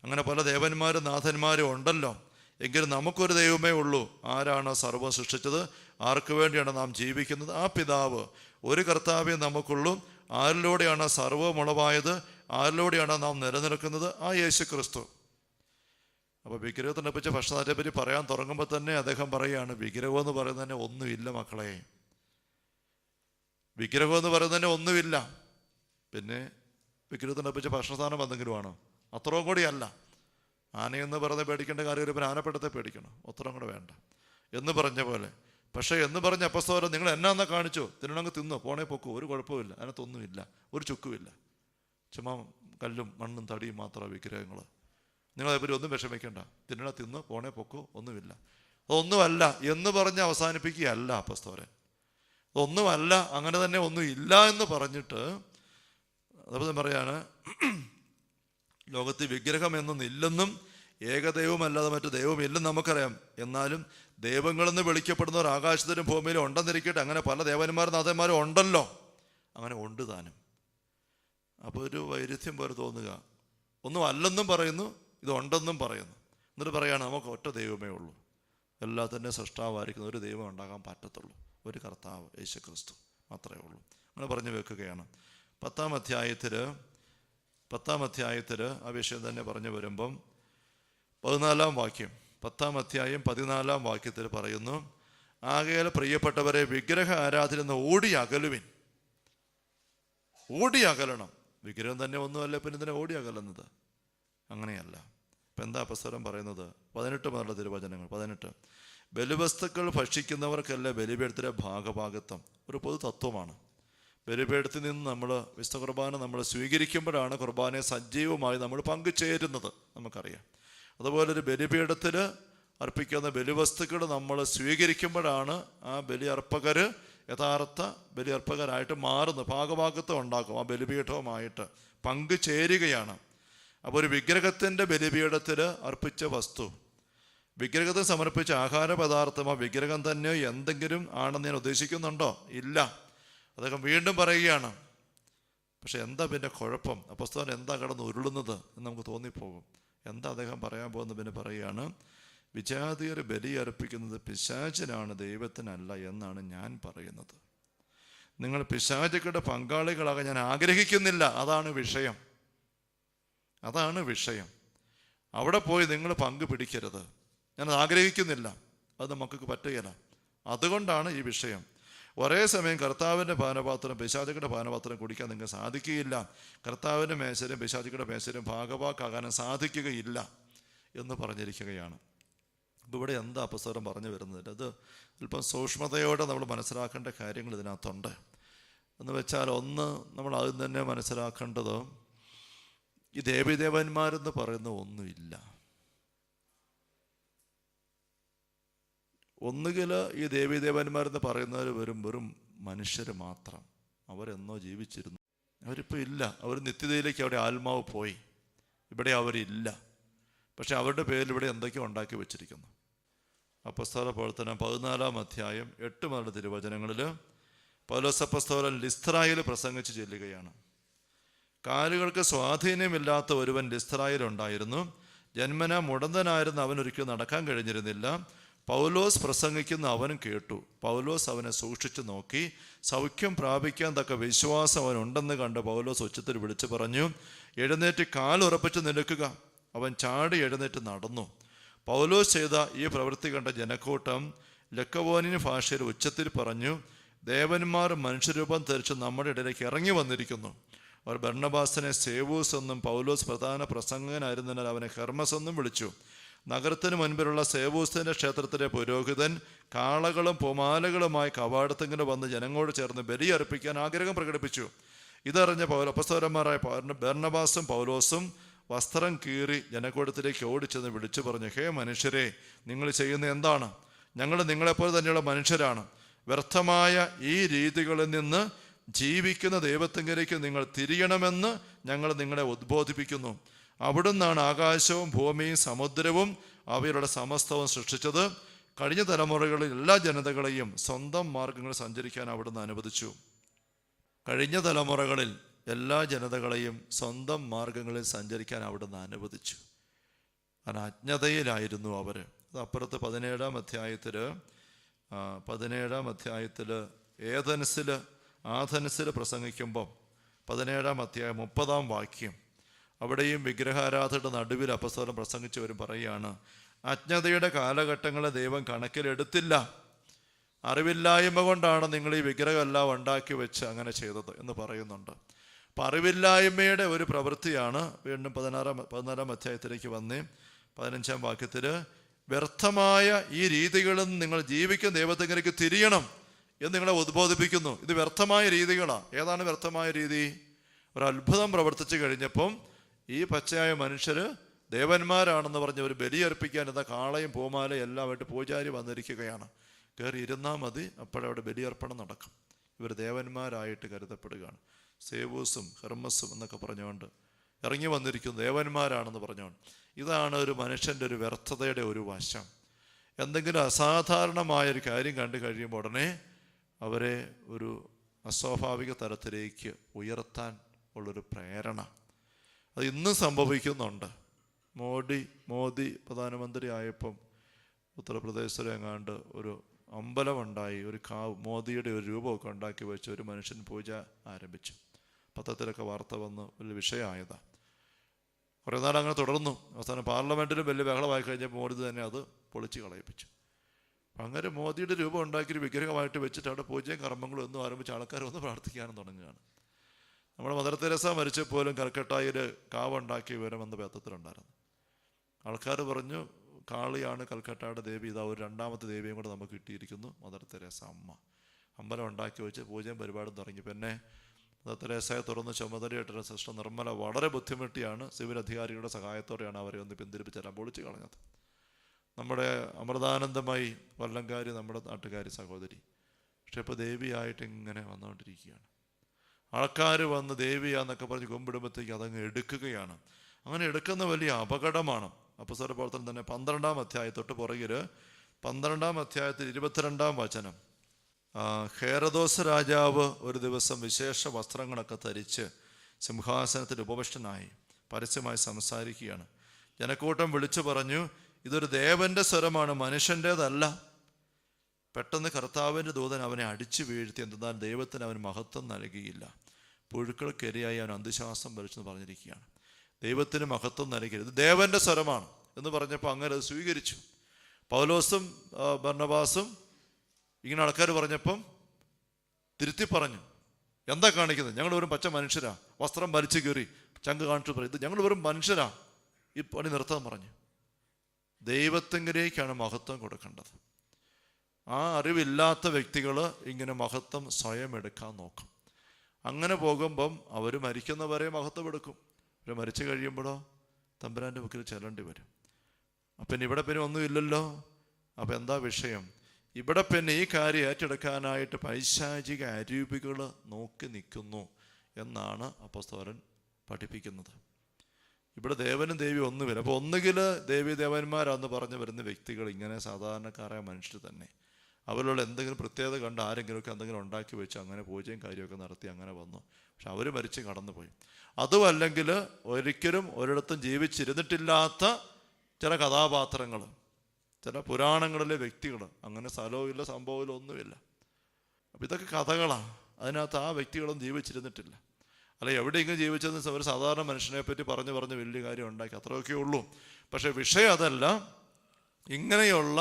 അങ്ങനെ പല ദേവന്മാരും നാഥന്മാരും ഉണ്ടല്ലോ. എങ്കിലും നമുക്കൊരു ദൈവമേ ഉള്ളൂ. ആരാണ് സർവ്വം സൃഷ്ടിച്ചത്? ആർക്ക് വേണ്ടിയാണ് നാം ജീവിക്കുന്നത്? ആ പിതാവ്. ഒരു കർത്താവേ നമുക്കുള്ളൂ. ആരിലൂടെയാണ് സർവ്വം ഉളവായത്? ആരിലൂടെയാണ് നാം നിലനിൽക്കുന്നത്? ആ യേശു ക്രിസ്തു. അപ്പോൾ വിഗ്രഹത്തിനെ പറ്റി ഭക്ഷണത്തെ പറ്റി പറയാൻ തുടങ്ങുമ്പോൾ തന്നെ അദ്ദേഹം പറയുകയാണ്, വിഗ്രഹം എന്ന് പറയുന്നത് തന്നെ ഒന്നുമില്ല മക്കളെ. വിഗ്രഹം എന്ന് പറയുന്നത് തന്നെ ഒന്നുമില്ല. പിന്നെ വിഗ്രഹത്തിനെ പറ്റി ഭക്ഷണസാധനം എന്തെങ്കിലും ആണോ? അത്രയും കൂടിയല്ല. ആനയെന്ന് പറഞ്ഞ് പേടിക്കേണ്ട കാര്യം ഒരു ആനപ്പെടത്തെ പേടിക്കണം, അത്രയും കൂടെ വേണ്ട എന്ന് പറഞ്ഞ പോലെ. പക്ഷേ എന്ന് പറഞ്ഞ അപ്പസ്തലൻ നിങ്ങൾ എന്നാ കാണിച്ചു? തിന്നണങ്ങ് തിന്നോ, പോണേ പൊക്കോ, ഒരു കുഴപ്പമില്ല, അതിനകത്തൊന്നുമില്ല, ഒരു ചുക്കുമില്ല. ചുമ്മാ കല്ലും മണ്ണും തടിയും മാത്രമാണ് വിഗ്രഹങ്ങൾ. നിങ്ങളെപ്പറ്റി ഒന്നും വിഷമിക്കേണ്ട, തിന്നണ തിന്നോ, പോണേ പൊക്കോ, ഒന്നുമില്ല. അതൊന്നുമല്ല എന്ന് പറഞ്ഞ് അവസാനിപ്പിക്കുകയല്ല അപ്പസ്തലൻ. അതൊന്നുമല്ല, അങ്ങനെ തന്നെ ഒന്നും ഇല്ല എന്ന് പറഞ്ഞിട്ട് അതേപോലെ പറയാണ്, ലോകത്ത് വിഗ്രഹം എന്നൊന്നും ഇല്ലെന്നും ഏകദൈവമല്ലാതെ മറ്റു ദൈവമില്ലെന്ന് നമുക്കറിയാം. എന്നാലും ദൈവങ്ങളെന്ന് വിളിക്കപ്പെടുന്നവർ ആകാശത്തിനും ഭൂമിയിലും ഉണ്ടെന്നിരിക്കട്ടെ. അങ്ങനെ പല ദേവന്മാരും നാഥന്മാരും ഉണ്ടല്ലോ. അങ്ങനെ ഉണ്ട് താനും. അപ്പോൾ ഒരു വൈരുദ്ധ്യം പോലെ തോന്നുക. ഒന്നും അല്ലെന്നും പറയുന്നു, ഇതുണ്ടെന്നും പറയുന്നു. എന്നിട്ട് പറയുകയാണ് നമുക്ക് ഒറ്റ ദൈവമേ ഉള്ളൂ, എല്ലാത്തിൻ്റെ സൃഷ്ടാവായിരിക്കുന്ന ഒരു ദൈവം ഉണ്ടാകാൻ പറ്റത്തുള്ളൂ, ഒരു കർത്താവ് യേശു ക്രിസ്തു മാത്രമേ ഉള്ളൂ. അങ്ങനെ പറഞ്ഞു വെക്കുകയാണ്. 10-ാം അധ്യായത്തിൽ ആ വിഷയം തന്നെ പറഞ്ഞു വരുമ്പം 14-ാം വാക്യം, 10-ാം അധ്യായം 14-ാം വാക്യത്തിൽ പറയുന്നു, ആകയാൽ പ്രിയപ്പെട്ടവരെ വിഗ്രഹ ആരാധന ഓടി അകലുവിൻ. ഓടി അകലണം. വിഗ്രഹം തന്നെ ഒന്നുമല്ല, പിന്നെ ഇതിനെ ഓടി അകലുന്നത്. അങ്ങനെയല്ല. ഇപ്പം എന്താ അപ്പസ്തലൻ പറയുന്നത്? 18 മുതലുള്ള തിരുവചനങ്ങൾ. 18, ബലിവസ്തുക്കൾ ഭക്ഷിക്കുന്നവർക്കല്ല ബലിപീഠത്തിലെ ഭാഗഭാഗത്വം. ഒരു പൊതു തത്വമാണ്. ബലിപീഠത്തിൽ നിന്ന് നമ്മൾ വിശുദ്ധ കുർബാന നമ്മൾ സ്വീകരിക്കുമ്പോഴാണ് കുർബാനയെ സജീവമായി നമ്മൾ പങ്കുചേരുന്നത്, നമുക്കറിയാം. അതുപോലെ ഒരു ബലിപീഠത്തിൽ അർപ്പിക്കുന്ന ബലിവസ്തുക്കൾ നമ്മൾ സ്വീകരിക്കുമ്പോഴാണ് ആ ബലി അർപ്പകർ യഥാർത്ഥ ബലിയർപ്പകരായിട്ട് മാറുന്നു. ഭാഗഭാഗത്വം ഉണ്ടാക്കും. ആ ബലിപീഠവുമായിട്ട് പങ്കുചേരുകയാണ്. അപ്പോൾ ഒരു വിഗ്രഹത്തിൻ്റെ ബലിപീഠത്തിൽ അർപ്പിച്ച വസ്തു, വിഗ്രഹത്തിന് സമർപ്പിച്ച ആഹാര പദാർത്ഥം ആ വിഗ്രഹം തന്നെ എന്തെങ്കിലും ആണെന്ന് ഞാൻ ഉദ്ദേശിക്കുന്നുണ്ടോ? ഇല്ല. അദ്ദേഹം വീണ്ടും പറയുകയാണ്. പക്ഷെ എന്താ പിന്നെ കുഴപ്പം? അപ്പോസ്തലൻ എന്താ കടന്ന് ഉരുളുന്നത് എന്ന് നമുക്ക് തോന്നിപ്പോകും. എന്താ അദ്ദേഹം പറയാൻ പോകുന്നത്? പിന്നെ പറയുകയാണ്, വിജാതിയർ ബലിയർപ്പിക്കുന്നത് പിശാചിനാണ്, ദൈവത്തിനല്ല എന്നാണ് ഞാൻ പറയുന്നത്. നിങ്ങൾ പിശാചുക്കളുടെ പങ്കാളികളാകാൻ ഞാൻ ആഗ്രഹിക്കുന്നില്ല. അതാണ് വിഷയം. അതാണ് വിഷയം. അവിടെ പോയി നിങ്ങൾ പങ്കു പിടിക്കരുത്. ഞാനത് ആഗ്രഹിക്കുന്നില്ല. അത് നമുക്ക് പറ്റുകയില്ല. അതുകൊണ്ടാണ് ഈ വിഷയം. ഒരേ സമയം കർത്താവിൻ്റെ പാനപാത്രം പിശാചുക്കളുടെ പാനപാത്രം കുടിക്കാൻ നിങ്ങൾക്ക് സാധിക്കുകയില്ല. കർത്താവിൻ്റെ മേശരും പിശാചുക്കളുടെ മേശരും ഭാഗവാക്കാകാനും സാധിക്കുകയില്ല എന്ന് പറഞ്ഞിരിക്കുകയാണ്. അപ്പോൾ ഇവിടെ എന്താ അപ്പോസ്തലൻ പറഞ്ഞു വരുന്നത്? അത് അല്പം സൂക്ഷ്മതയോടെ നമ്മൾ മനസ്സിലാക്കേണ്ട കാര്യങ്ങൾ ഇതിനകത്തുണ്ട്. എന്ന് വെച്ചാൽ, ഒന്ന്, നമ്മൾ ആദ്യം തന്നെ മനസ്സിലാക്കേണ്ടത്, ഈ ദേവീദേവന്മാരെന്ന് പറയുന്ന ഒന്നുമില്ല. ഒന്നുകിൽ ഈ ദേവീദേവന്മാരെന്ന് പറയുന്നവർ വെറും മനുഷ്യർ മാത്രം. അവരെന്നോ ജീവിച്ചിരുന്നു, അവരിപ്പോൾ ഇല്ല. അവർ നിത്യതയിലേക്ക് അവിടെ ആത്മാവ് പോയി. ഇവിടെ അവരില്ല. പക്ഷെ അവരുടെ പേരിൽ ഇവിടെ എന്തൊക്കെയോ ഉണ്ടാക്കി വെച്ചിരിക്കുന്നു. അപ്പോസ്തല പ്രവർത്തനം 14-ാം അധ്യായം 8 മുതൽ തിരുവചനങ്ങളിൽ പൗലോസ് അപ്പോസ്തലൻ ലിസ്ത്രായിൽ പ്രസംഗിച്ച് ചെല്ലുകയാണ്. കാലുകൾക്ക് സ്വാധീനമില്ലാത്ത ഒരുവൻ ലിസ്ത്രായിലുണ്ടായിരുന്നു. ജന്മനാ മുടന്തനായിരുന്ന അവനൊരിക്കലും നടക്കാൻ കഴിഞ്ഞിരുന്നില്ല. പൗലോസ് പ്രസംഗിക്കുന്ന അവനും കേട്ടു. പൗലോസ് അവനെ സൂക്ഷിച്ചു നോക്കി. സൗഖ്യം പ്രാപിക്കാൻ തക്ക വിശ്വാസം അവനുണ്ടെന്ന് കണ്ട് പൗലോസ് ഉച്ചത്തിൽ വിളിച്ചു പറഞ്ഞു, എഴുന്നേറ്റ് കാലുറപ്പിച്ച് നിൽക്കുക. അവൻ ചാടി എഴുന്നേറ്റ് നടന്നു. പൗലോസ് ചെയ്ത ഈ പ്രവൃത്തി കണ്ട ജനക്കൂട്ടം ലക്കവോനിയൻ ഭാഷയിൽ ഉച്ചത്തിൽ പറഞ്ഞു, ദേവന്മാർ മനുഷ്യരൂപം ധരിച്ച് നമ്മുടെ ഇടയിലേക്ക് ഇറങ്ങി വന്നിരിക്കുന്നു. അവർ ബർണ്ണബാസിനെ സേവൂസ് എന്നും പൗലോസ് പ്രധാന പ്രസംഗകനായിരുന്നതിനാൽ അവനെ ഹെർമസ് എന്നും വിളിച്ചു. നഗരത്തിന് മുൻപിലുള്ള സേവൂസിന്റെ ക്ഷേത്രത്തിലെ പുരോഹിതൻ കാളകളും പൂമാലകളുമായി കവാടത്തിങ്ങനെ വന്ന് ജനങ്ങളോട് ചേർന്ന് ബലിയർപ്പിക്കാൻ ആഗ്രഹം പ്രകടിപ്പിച്ചു. ഇതറിഞ്ഞ അപ്പോസ്തലന്മാരായ ബർണ്ണബാസും പൗലോസും വസ്ത്രം കീറി ജനക്കൂട്ടത്തിലേക്ക് ഓടിച്ചെന്ന് വിളിച്ചു പറഞ്ഞു, ഹേ മനുഷ്യരെ, നിങ്ങൾ ചെയ്യുന്ന എന്താണ്? ഞങ്ങൾ നിങ്ങളെപ്പോലെ തന്നെയുള്ള മനുഷ്യരാണ്. വ്യർത്ഥമായ ഈ രീതികളിൽ നിന്ന് ജീവിക്കുന്ന ദൈവത്തിങ്കലേക്ക് നിങ്ങൾ തിരിയണമെന്ന് ഞങ്ങൾ നിങ്ങളെ ഉദ്ബോധിപ്പിക്കുന്നു. അവിടുന്നാണ് ആകാശവും ഭൂമിയും സമുദ്രവും അവയുടെ സമസ്തവും സൃഷ്ടിച്ചത്. കഴിഞ്ഞ തലമുറകളിൽ എല്ലാ ജനതകളെയും സ്വന്തം മാർഗങ്ങളിൽ സഞ്ചരിക്കാൻ അവിടുന്ന് അനുവദിച്ചു. കഴിഞ്ഞ തലമുറകളിൽ എല്ലാ ജനതകളെയും സ്വന്തം മാർഗങ്ങളിൽ സഞ്ചരിക്കാൻ അവിടുന്ന് അനുവദിച്ചു. അജ്ഞതയിലായിരുന്നു അവർ. അത് അപ്പുറത്ത് 17-ാം അധ്യായത്തിൽ ആഥൻസിൽ പ്രസംഗിക്കുമ്പോൾ 17-ാം അധ്യായം 30-ാം വാക്യം, അവിടെയും വിഗ്രഹാരാധനയുടെ നടുവിൽ അപ്പോസ്തലൻ പ്രസംഗിച്ചവരും പറയുകയാണ്, അജ്ഞതയുടെ കാലഘട്ടങ്ങളെ ദൈവം കണക്കിലെടുത്തില്ല. അറിവില്ലായ്മ കൊണ്ടാണ് നിങ്ങൾ ഈ വിഗ്രഹമെല്ലാം ഉണ്ടാക്കി വെച്ച് അങ്ങനെ ചെയ്തത് എന്ന് പറയുന്നുണ്ട്. അപ്പം അറിവില്ലായ്മയുടെ ഒരു പ്രവൃത്തിയാണ്. വീണ്ടും 14-ാം അധ്യായത്തിലേക്ക് വന്ന് 15-ാം വാക്യത്തിൽ, വ്യർത്ഥമായ ഈ രീതികളിൽ നിങ്ങൾ ജീവിക്കുന്ന ദൈവത്തിലേക്ക് തിരിയണം എന്ന് നിങ്ങളെ ഉദ്ബോധിപ്പിക്കുന്നു. ഇത് വ്യർത്ഥമായ രീതികളാണ്. ഏതാണ് വ്യർത്ഥമായ രീതി? ഒരു അത്ഭുതം പ്രവർത്തിച്ചു കഴിഞ്ഞപ്പം ഈ പച്ചയായ മനുഷ്യർ ദേവന്മാരാണെന്ന് പറഞ്ഞ് ഒരു ബലിയർപ്പിക്കാൻ എന്ന കാളയും പൂമാലയും എല്ലാമായിട്ട് പൂജാരി വന്നിരിക്കുകയാണ്. കയറി ഇരുന്നാൽ മതി, അപ്പോഴവിടെ ബലിയർപ്പണം നടക്കും. ഇവർ ദേവന്മാരായിട്ട് കരുതപ്പെടുകയാണ്. സേവൂസും ഹെർമസും എന്നൊക്കെ പറഞ്ഞുകൊണ്ട് ഇറങ്ങി വന്നിരിക്കുന്നു, ദേവന്മാരാണെന്ന് പറഞ്ഞുകൊണ്ട്. ഇതാണ് ഒരു മനുഷ്യൻ്റെ ഒരു വ്യർത്ഥതയുടെ ഒരു വശം. എന്തെങ്കിലും അസാധാരണമായൊരു കാര്യം കണ്ടു കഴിയുമ്പോൾ ഉടനെ അവരെ ഒരു അസ്വാഭാവിക തലത്തിലേക്ക് ഉയർത്താൻ ഉള്ളൊരു പ്രേരണ അത് ഇന്നും സംഭവിക്കുന്നുണ്ട്. മോദി പ്രധാനമന്ത്രി ആയപ്പം ഉത്തർപ്രദേശിലെങ്ങാണ്ട് ഒരു അമ്പലമുണ്ടായി. ഒരു മോദിയുടെ ഒരു രൂപമൊക്കെ ഉണ്ടാക്കി വെച്ച് ഒരു മനുഷ്യൻ പൂജ ആരംഭിച്ചു. പത്രത്തിലൊക്കെ വാർത്ത വന്ന് വലിയ വിഷയമായതാണ്. കുറേ നാൾ അങ്ങനെ തുടർന്നു. അവസാനം പാർലമെൻറ്റിലും വലിയ ബഹളമായി കഴിഞ്ഞപ്പോൾ മോദി തന്നെ അത് പൊളിച്ച് കളയിപ്പിച്ചു. അങ്ങനെ മോദിയുടെ രൂപം ഉണ്ടാക്കിയൊരു വിഗ്രഹമായിട്ട് വെച്ചിട്ട് അവിടെ പൂജയും കർമ്മങ്ങളും ഒന്നും ആരംഭിച്ച് ആൾക്കാർ ഒന്ന് പ്രാർത്ഥിക്കാനും തുടങ്ങുകയാണ്. നമ്മുടെ മദർ തെരേസ മരിച്ചപ്പോലും കൽക്കട്ടയിൽ കാവുണ്ടാക്കിയ വിവരം എന്ന പത്രത്തിലുണ്ടായിരുന്നു. ആൾക്കാർ പറഞ്ഞു, കാളിയാണ് കൽക്കട്ടയുടെ ദേവി, ഇതാ ഒരു രണ്ടാമത്തെ ദേവിയും കൂടെ നമുക്ക് കിട്ടിയിരിക്കുന്നു, മദർ തെരേസ അമ്മ. അമ്പലം ഉണ്ടാക്കി വെച്ച് പൂജയും പരിപാടിയും തുടങ്ങി. പിന്നെ മദർ തെരേസയെ തുറന്ന് ചുമതലയായിട്ടൊരു സിസ്റ്റർ നിർമ്മല വളരെ ബുദ്ധിമുട്ടിയാണ് സിവിൽ അധികാരികളുടെ സഹായത്തോടെയാണ് അവരെ ഒന്ന് പിന്തിരിപ്പിച്ചെല്ലാം പൊളിച്ച് കളഞ്ഞത്. നമ്മുടെ അമൃതാനന്ദമായി വല്ലങ്കാരി, നമ്മുടെ നാട്ടുകാരി സഹോദരി, പക്ഷെ ഇപ്പോൾ ദേവിയായിട്ട് ഇങ്ങനെ വന്നുകൊണ്ടിരിക്കുകയാണ്. ആൾക്കാർ വന്ന് ദേവിയാന്നൊക്കെ പറഞ്ഞ് കൊമ്പിടുമ്പോഴത്തേക്ക് അതങ്ങ് എടുക്കുകയാണ്. അങ്ങനെ എടുക്കുന്ന വലിയ അപകടമാണ്. അപ്പോസ്തല പ്രവർത്തനം തന്നെ 12-ാം അധ്യായത്തൊട്ട് പുറകിൽ 12-ാം അധ്യായത്തിൽ 22-ാം വചനം. ഹേറോദോസ് രാജാവ് ഒരു ദിവസം വിശേഷ വസ്ത്രങ്ങളൊക്കെ ധരിച്ച് സിംഹാസനത്തിൽ ഉപവിഷ്ടനായി പരസ്യമായി സംസാരിക്കുകയാണ്. ജനക്കൂട്ടം വിളിച്ചു പറഞ്ഞു, ഇതൊരു ദേവന്റെ സ്വരമാണ്, മനുഷ്യൻ്റേതല്ല. പെട്ടെന്ന് കർത്താവിൻ്റെ ദൂതൻ അവനെ അടിച്ചു വീഴ്ത്തി. എന്തെന്നാൽ ദൈവത്തിന് അവൻ മഹത്വം നൽകിയില്ല, പുഴുക്കൾക്കിരയായി അവൻ അന്ധവിശ്വാസം ഭരിച്ചെന്ന് പറഞ്ഞിരിക്കുകയാണ്. ദൈവത്തിന് മഹത്വം നൽകരുത്, ദേവന്റെ സ്വരമാണ് എന്ന് പറഞ്ഞപ്പോൾ അങ്ങനെ അത് സ്വീകരിച്ചു. പൗലോസും ബർന്നബാസും ഇങ്ങനെ ആൾക്കാർ പറഞ്ഞപ്പം തിരുത്തി പറഞ്ഞു, എന്താ കാണിക്കുന്നത്? ഞങ്ങൾ വെറും പച്ച മനുഷ്യരാ, വസ്ത്രം വലിച്ചു കയറി ചങ്ക് കാണിച്ചു പറയും, ഇത് ഞങ്ങൾ വെറും മനുഷ്യരാ, ഈ പണി നിർത്താൻ പറഞ്ഞു. ദൈവത്തിങ്കിലേക്കാണ് മഹത്വം കൊടുക്കേണ്ടത്. ആ അറിവില്ലാത്ത വ്യക്തികൾ ഇങ്ങനെ മഹത്വം സ്വയം എടുക്കാൻ നോക്കും. അങ്ങനെ പോകുമ്പം അവർ മരിക്കുന്നവരെ മഹത്വം എടുക്കും. അവർ മരിച്ചു കഴിയുമ്പോഴോ തമ്പുരാൻ്റെ മുക്കിൽ ചെല്ലേണ്ടി വരും. അപ്പം ഇവിടെ പിന്നെ ഒന്നുമില്ലല്ലോ. അപ്പം എന്താ വിഷയം? ഇവിടെ പിന്നെ ഈ കാര്യം ഏറ്റെടുക്കാനായിട്ട് പൈശാചിക അരൂപികൾ നോക്കി നിൽക്കുന്നു എന്നാണ് അപ്പോസ്തലൻ പഠിപ്പിക്കുന്നത്. ഇവിടെ ദേവനും ദേവി ഒന്നുമില്ല. അപ്പോൾ ഒന്നുകിൽ ദേവി ദേവന്മാരാന്ന് പറഞ്ഞു വരുന്ന വ്യക്തികൾ ഇങ്ങനെ സാധാരണക്കാരായ മനുഷ്യർ തന്നെ, അവരുടെ എന്തെങ്കിലും പ്രത്യേകത കണ്ട് ആരെങ്കിലുമൊക്കെ എന്തെങ്കിലും ഉണ്ടാക്കി വെച്ച് അങ്ങനെ പൂജയും കാര്യമൊക്കെ നടത്തി അങ്ങനെ വന്നു. പക്ഷെ അവർ മരിച്ച് കടന്നുപോയി. അതുമല്ലെങ്കിൽ ഒരിക്കലും ഒരിടത്തും ജീവിച്ചിരുന്നിട്ടില്ലാത്ത ചില കഥാപാത്രങ്ങൾ, ചില പുരാണങ്ങളിലെ വ്യക്തികൾ, അങ്ങനെ സ്ഥലവുമില്ല സംഭവമില്ല ഒന്നുമില്ല. അപ്പം ഇതൊക്കെ കഥകളാണ്. അതിനകത്ത് ആ വ്യക്തികളൊന്നും ജീവിച്ചിരുന്നിട്ടില്ല. അല്ല, എവിടെയെങ്കിലും ജീവിച്ചതെന്ന് ഒരു സാധാരണ മനുഷ്യനെ പറ്റി പറഞ്ഞ് വലിയ കാര്യം ഉണ്ടാക്കി, അത്രയൊക്കെ ഉള്ളൂ. പക്ഷെ വിഷയം അതല്ല. ഇങ്ങനെയുള്ള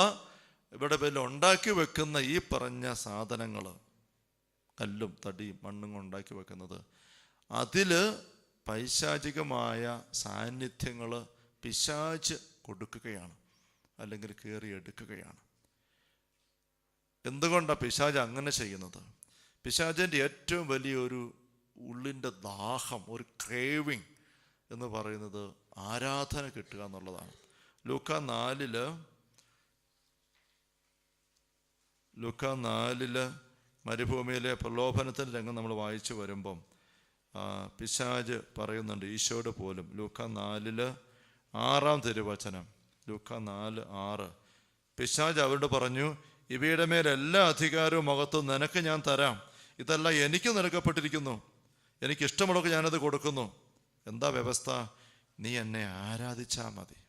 ഇവിടെ പേരിൽ ഉണ്ടാക്കി വെക്കുന്ന ഈ പറഞ്ഞ സാധനങ്ങൾ, കല്ലും തടിയും മണ്ണും ഉണ്ടാക്കി വെക്കുന്നത്, അതിൽ പൈശാചികമായ സാന്നിധ്യങ്ങൾ പിശാച് കൊടുക്കുകയാണ്, അല്ലെങ്കിൽ കയറിയെടുക്കുകയാണ്. എന്തുകൊണ്ടാണ് പിശാച് അങ്ങനെ ചെയ്യുന്നത്? പിശാചിൻ്റെ ഏറ്റവും വലിയൊരു ഉള്ളിൻ്റെ ദാഹം, ഒരു ക്രേവിങ് എന്ന് പറയുന്നത് ആരാധന കിട്ടുക എന്നുള്ളതാണ്. ലൂക്കാ 4 മരുഭൂമിയിലെ പ്രലോഭനത്തിൻ്റെ രംഗം നമ്മൾ വായിച്ചു വരുമ്പം പിശാച് പറയുന്നുണ്ട് ഈശോയോട് പോലും. ലൂക്കാ 4:6 തിരുവചനം. ലൂക്കാ 4:6 പിശാച് അവരോട് പറഞ്ഞു, ഇവയുടെ മേൽ എല്ലാ അധികാരവും മഹത്വവും നിനക്ക് ഞാൻ തരാം. ഇതെല്ലാം എനിക്ക് നൽകപ്പെട്ടിരിക്കുന്നു, എനിക്കിഷ്ടമുള്ളതൊക്കെ ഞാനത് കൊടുക്കുന്നു. എന്താ വ്യവസ്ഥ? നീ എന്നെ ആരാധിച്ചാൽ മതി.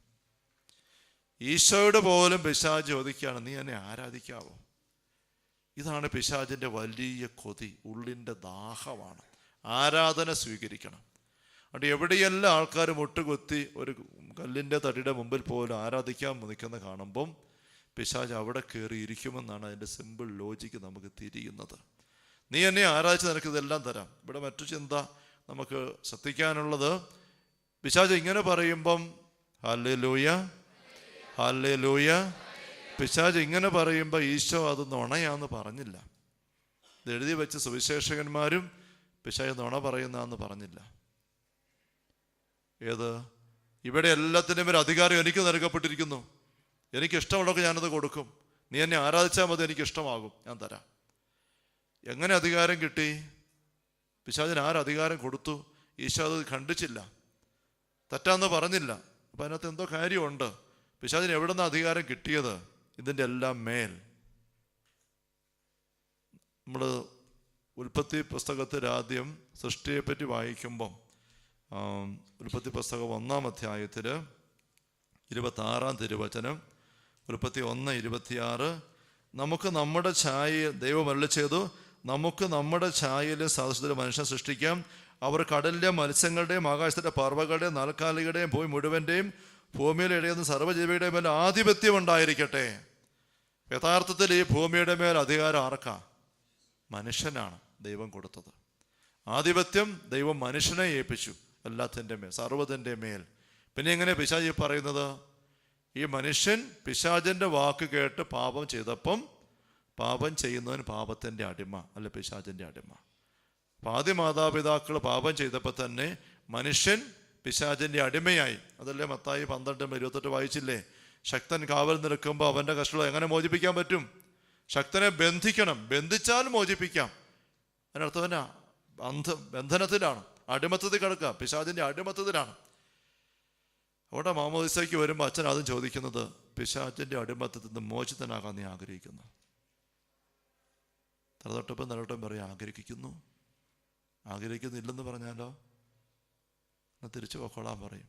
ഈശോയോട് പോലും പിശാച് ചോദിക്കുകയാണ്, നീ എന്നെ ആരാധിക്കാവോ? ഇതാണ് പിശാചിൻ്റെ വലിയ കൊതി, ഉള്ളിൻ്റെ ദാഹമാണ്. ആരാധന സ്വീകരിക്കണം. അതുകൊണ്ട് എവിടെയെല്ലാം ആൾക്കാർ മുട്ടുകുത്തി ഒരു കല്ലിൻ്റെ തടിയുടെ മുമ്പിൽ പോലും ആരാധിക്കാൻ നിൽക്കുന്ന കാണുമ്പം പിശാച് അവിടെ കയറി ഇരിക്കുമെന്നാണ് അതിൻ്റെ സിമ്പിൾ ലോജിക്ക് നമുക്ക് തിരിയുന്നത്. നീ എന്നെ ആരാധിച്ച് നിനക്കിതെല്ലാം തരാം. ഇവിടെ മറ്റു ചിന്ത നമുക്ക് ശ്രദ്ധിക്കാനുള്ളത്, പിശാച് ഇങ്ങനെ പറയുമ്പം ഹല്ലേലൂയ ഹല്ലേലൂയ, പിശാച് ഇങ്ങനെ പറയുമ്പോൾ ഈശോ അത് നുണയാന്ന് പറഞ്ഞില്ല. ഇത് എഴുതി വെച്ച് സുവിശേഷകന്മാരും പിശാച് നുണ പറയുന്നതെന്ന് പറഞ്ഞില്ല. ഏത്? ഇവിടെ എല്ലാത്തിനും ഒരു അധികാരം എനിക്ക് നൽകപ്പെട്ടിരിക്കുന്നു, എനിക്കിഷ്ടമുള്ളതൊക്കെ ഞാനത് കൊടുക്കും, നീ എന്നെ ആരാധിച്ചാൽ മതി, എനിക്കിഷ്ടമാകും, ഞാൻ തരാം. എങ്ങനെ അധികാരം കിട്ടി? പിശാചിന് ആരധികാരം കൊടുത്തു? ഈശോ അത് ഖണ്ഡിച്ചില്ല, തെറ്റാന്ന് പറഞ്ഞില്ല. അപ്പം അതിനകത്ത് എന്തോ കാര്യമുണ്ട്. പിശാചിന് എവിടെ നിന്ന് അധികാരം കിട്ടിയത്? ഇതിൻ്റെ എല്ലാം മേൽ നമ്മൾ ഉൽപ്പത്തി പുസ്തകത്തിൽ ആദ്യം സൃഷ്ടിയെപ്പറ്റി വായിക്കുമ്പം ഉൽപ്പത്തി പുസ്തകം 1-ാം അധ്യായത്തിൽ 26-ാം തിരുവചനം, ഉൽപ്പത്തി 1:26, നമുക്ക് നമ്മുടെ ഛായയിൽ ദൈവം അരുളി ചെയ്തു, നമുക്ക് നമ്മുടെ ഛായയിലെ സാദൃശ്യത്തിൽ മനുഷ്യനെ സൃഷ്ടിക്കാം. അവർ കടലിലെ മത്സ്യങ്ങളുടെയും ആകാശത്തിൻ്റെ പറവകളുടെയും നാൽക്കാലികളുടെയും ഭൂമി മുഴുവൻ്റെയും ഭൂമിയിൽ ഇടയുന്ന സർവ്വജീവിയുടെയും മേൽ ആധിപത്യം ഉണ്ടായിരിക്കട്ടെ. യഥാർത്ഥത്തിൽ ഈ ഭൂമിയുടെ മേൽ അധികാരം ആർക്കാ? മനുഷ്യനാണ് ദൈവം കൊടുത്തത്. ആധിപത്യം ദൈവം മനുഷ്യനെ ഏൽപ്പിച്ചു, എല്ലാത്തിൻ്റെ മേൽ, സർവ്വതിൻ്റെ മേൽ. പിന്നെ എങ്ങനെ പിശാച് പറയുന്നത്? ഈ മനുഷ്യൻ പിശാചിൻ്റെ വാക്ക് കേട്ട് പാപം ചെയ്തപ്പം പാപം ചെയ്യുന്നവൻ പാപത്തിൻ്റെ അടിമ, അല്ല പിശാചിൻ്റെ അടിമ. ആദ്യ മാതാപിതാക്കൾ പാപം ചെയ്തപ്പോൾ തന്നെ മനുഷ്യൻ പിശാചിൻ്റെ അടിമയായി. അതല്ലേ മത്തായി 12:28 വായിച്ചില്ലേ? ശക്തൻ കാവൽ നിൽക്കുമ്പോൾ അവൻ്റെ കഷ്ടം എങ്ങനെ മോചിപ്പിക്കാൻ പറ്റും? ശക്തനെ ബന്ധിക്കണം, ബന്ധിച്ചാൽ മോചിപ്പിക്കാം. അതിനർത്ഥം തന്നെ ബന്ധനത്തിലാണ്, അടിമത്തത്തിൽ കിടക്കുക, പിശാചിൻ്റെ അടിമത്തത്തിലാണ്. അവിടെ മാമോദിസയ്ക്ക് വരുമ്പോൾ അച്ഛൻ ആദ്യം ചോദിക്കുന്നത്, പിശാചിൻ്റെ അടിമത്തത്തിൽ നിന്ന് മോചിതനാകാൻ നീ ആഗ്രഹിക്കുന്നു? തലതൊട്ടപ്പം നിലവട്ടം പറയും ആഗ്രഹിക്കുന്നില്ലെന്ന് പറഞ്ഞാലോ എന്നാൽ തിരിച്ചു പോക്കോളാൻ പറയും.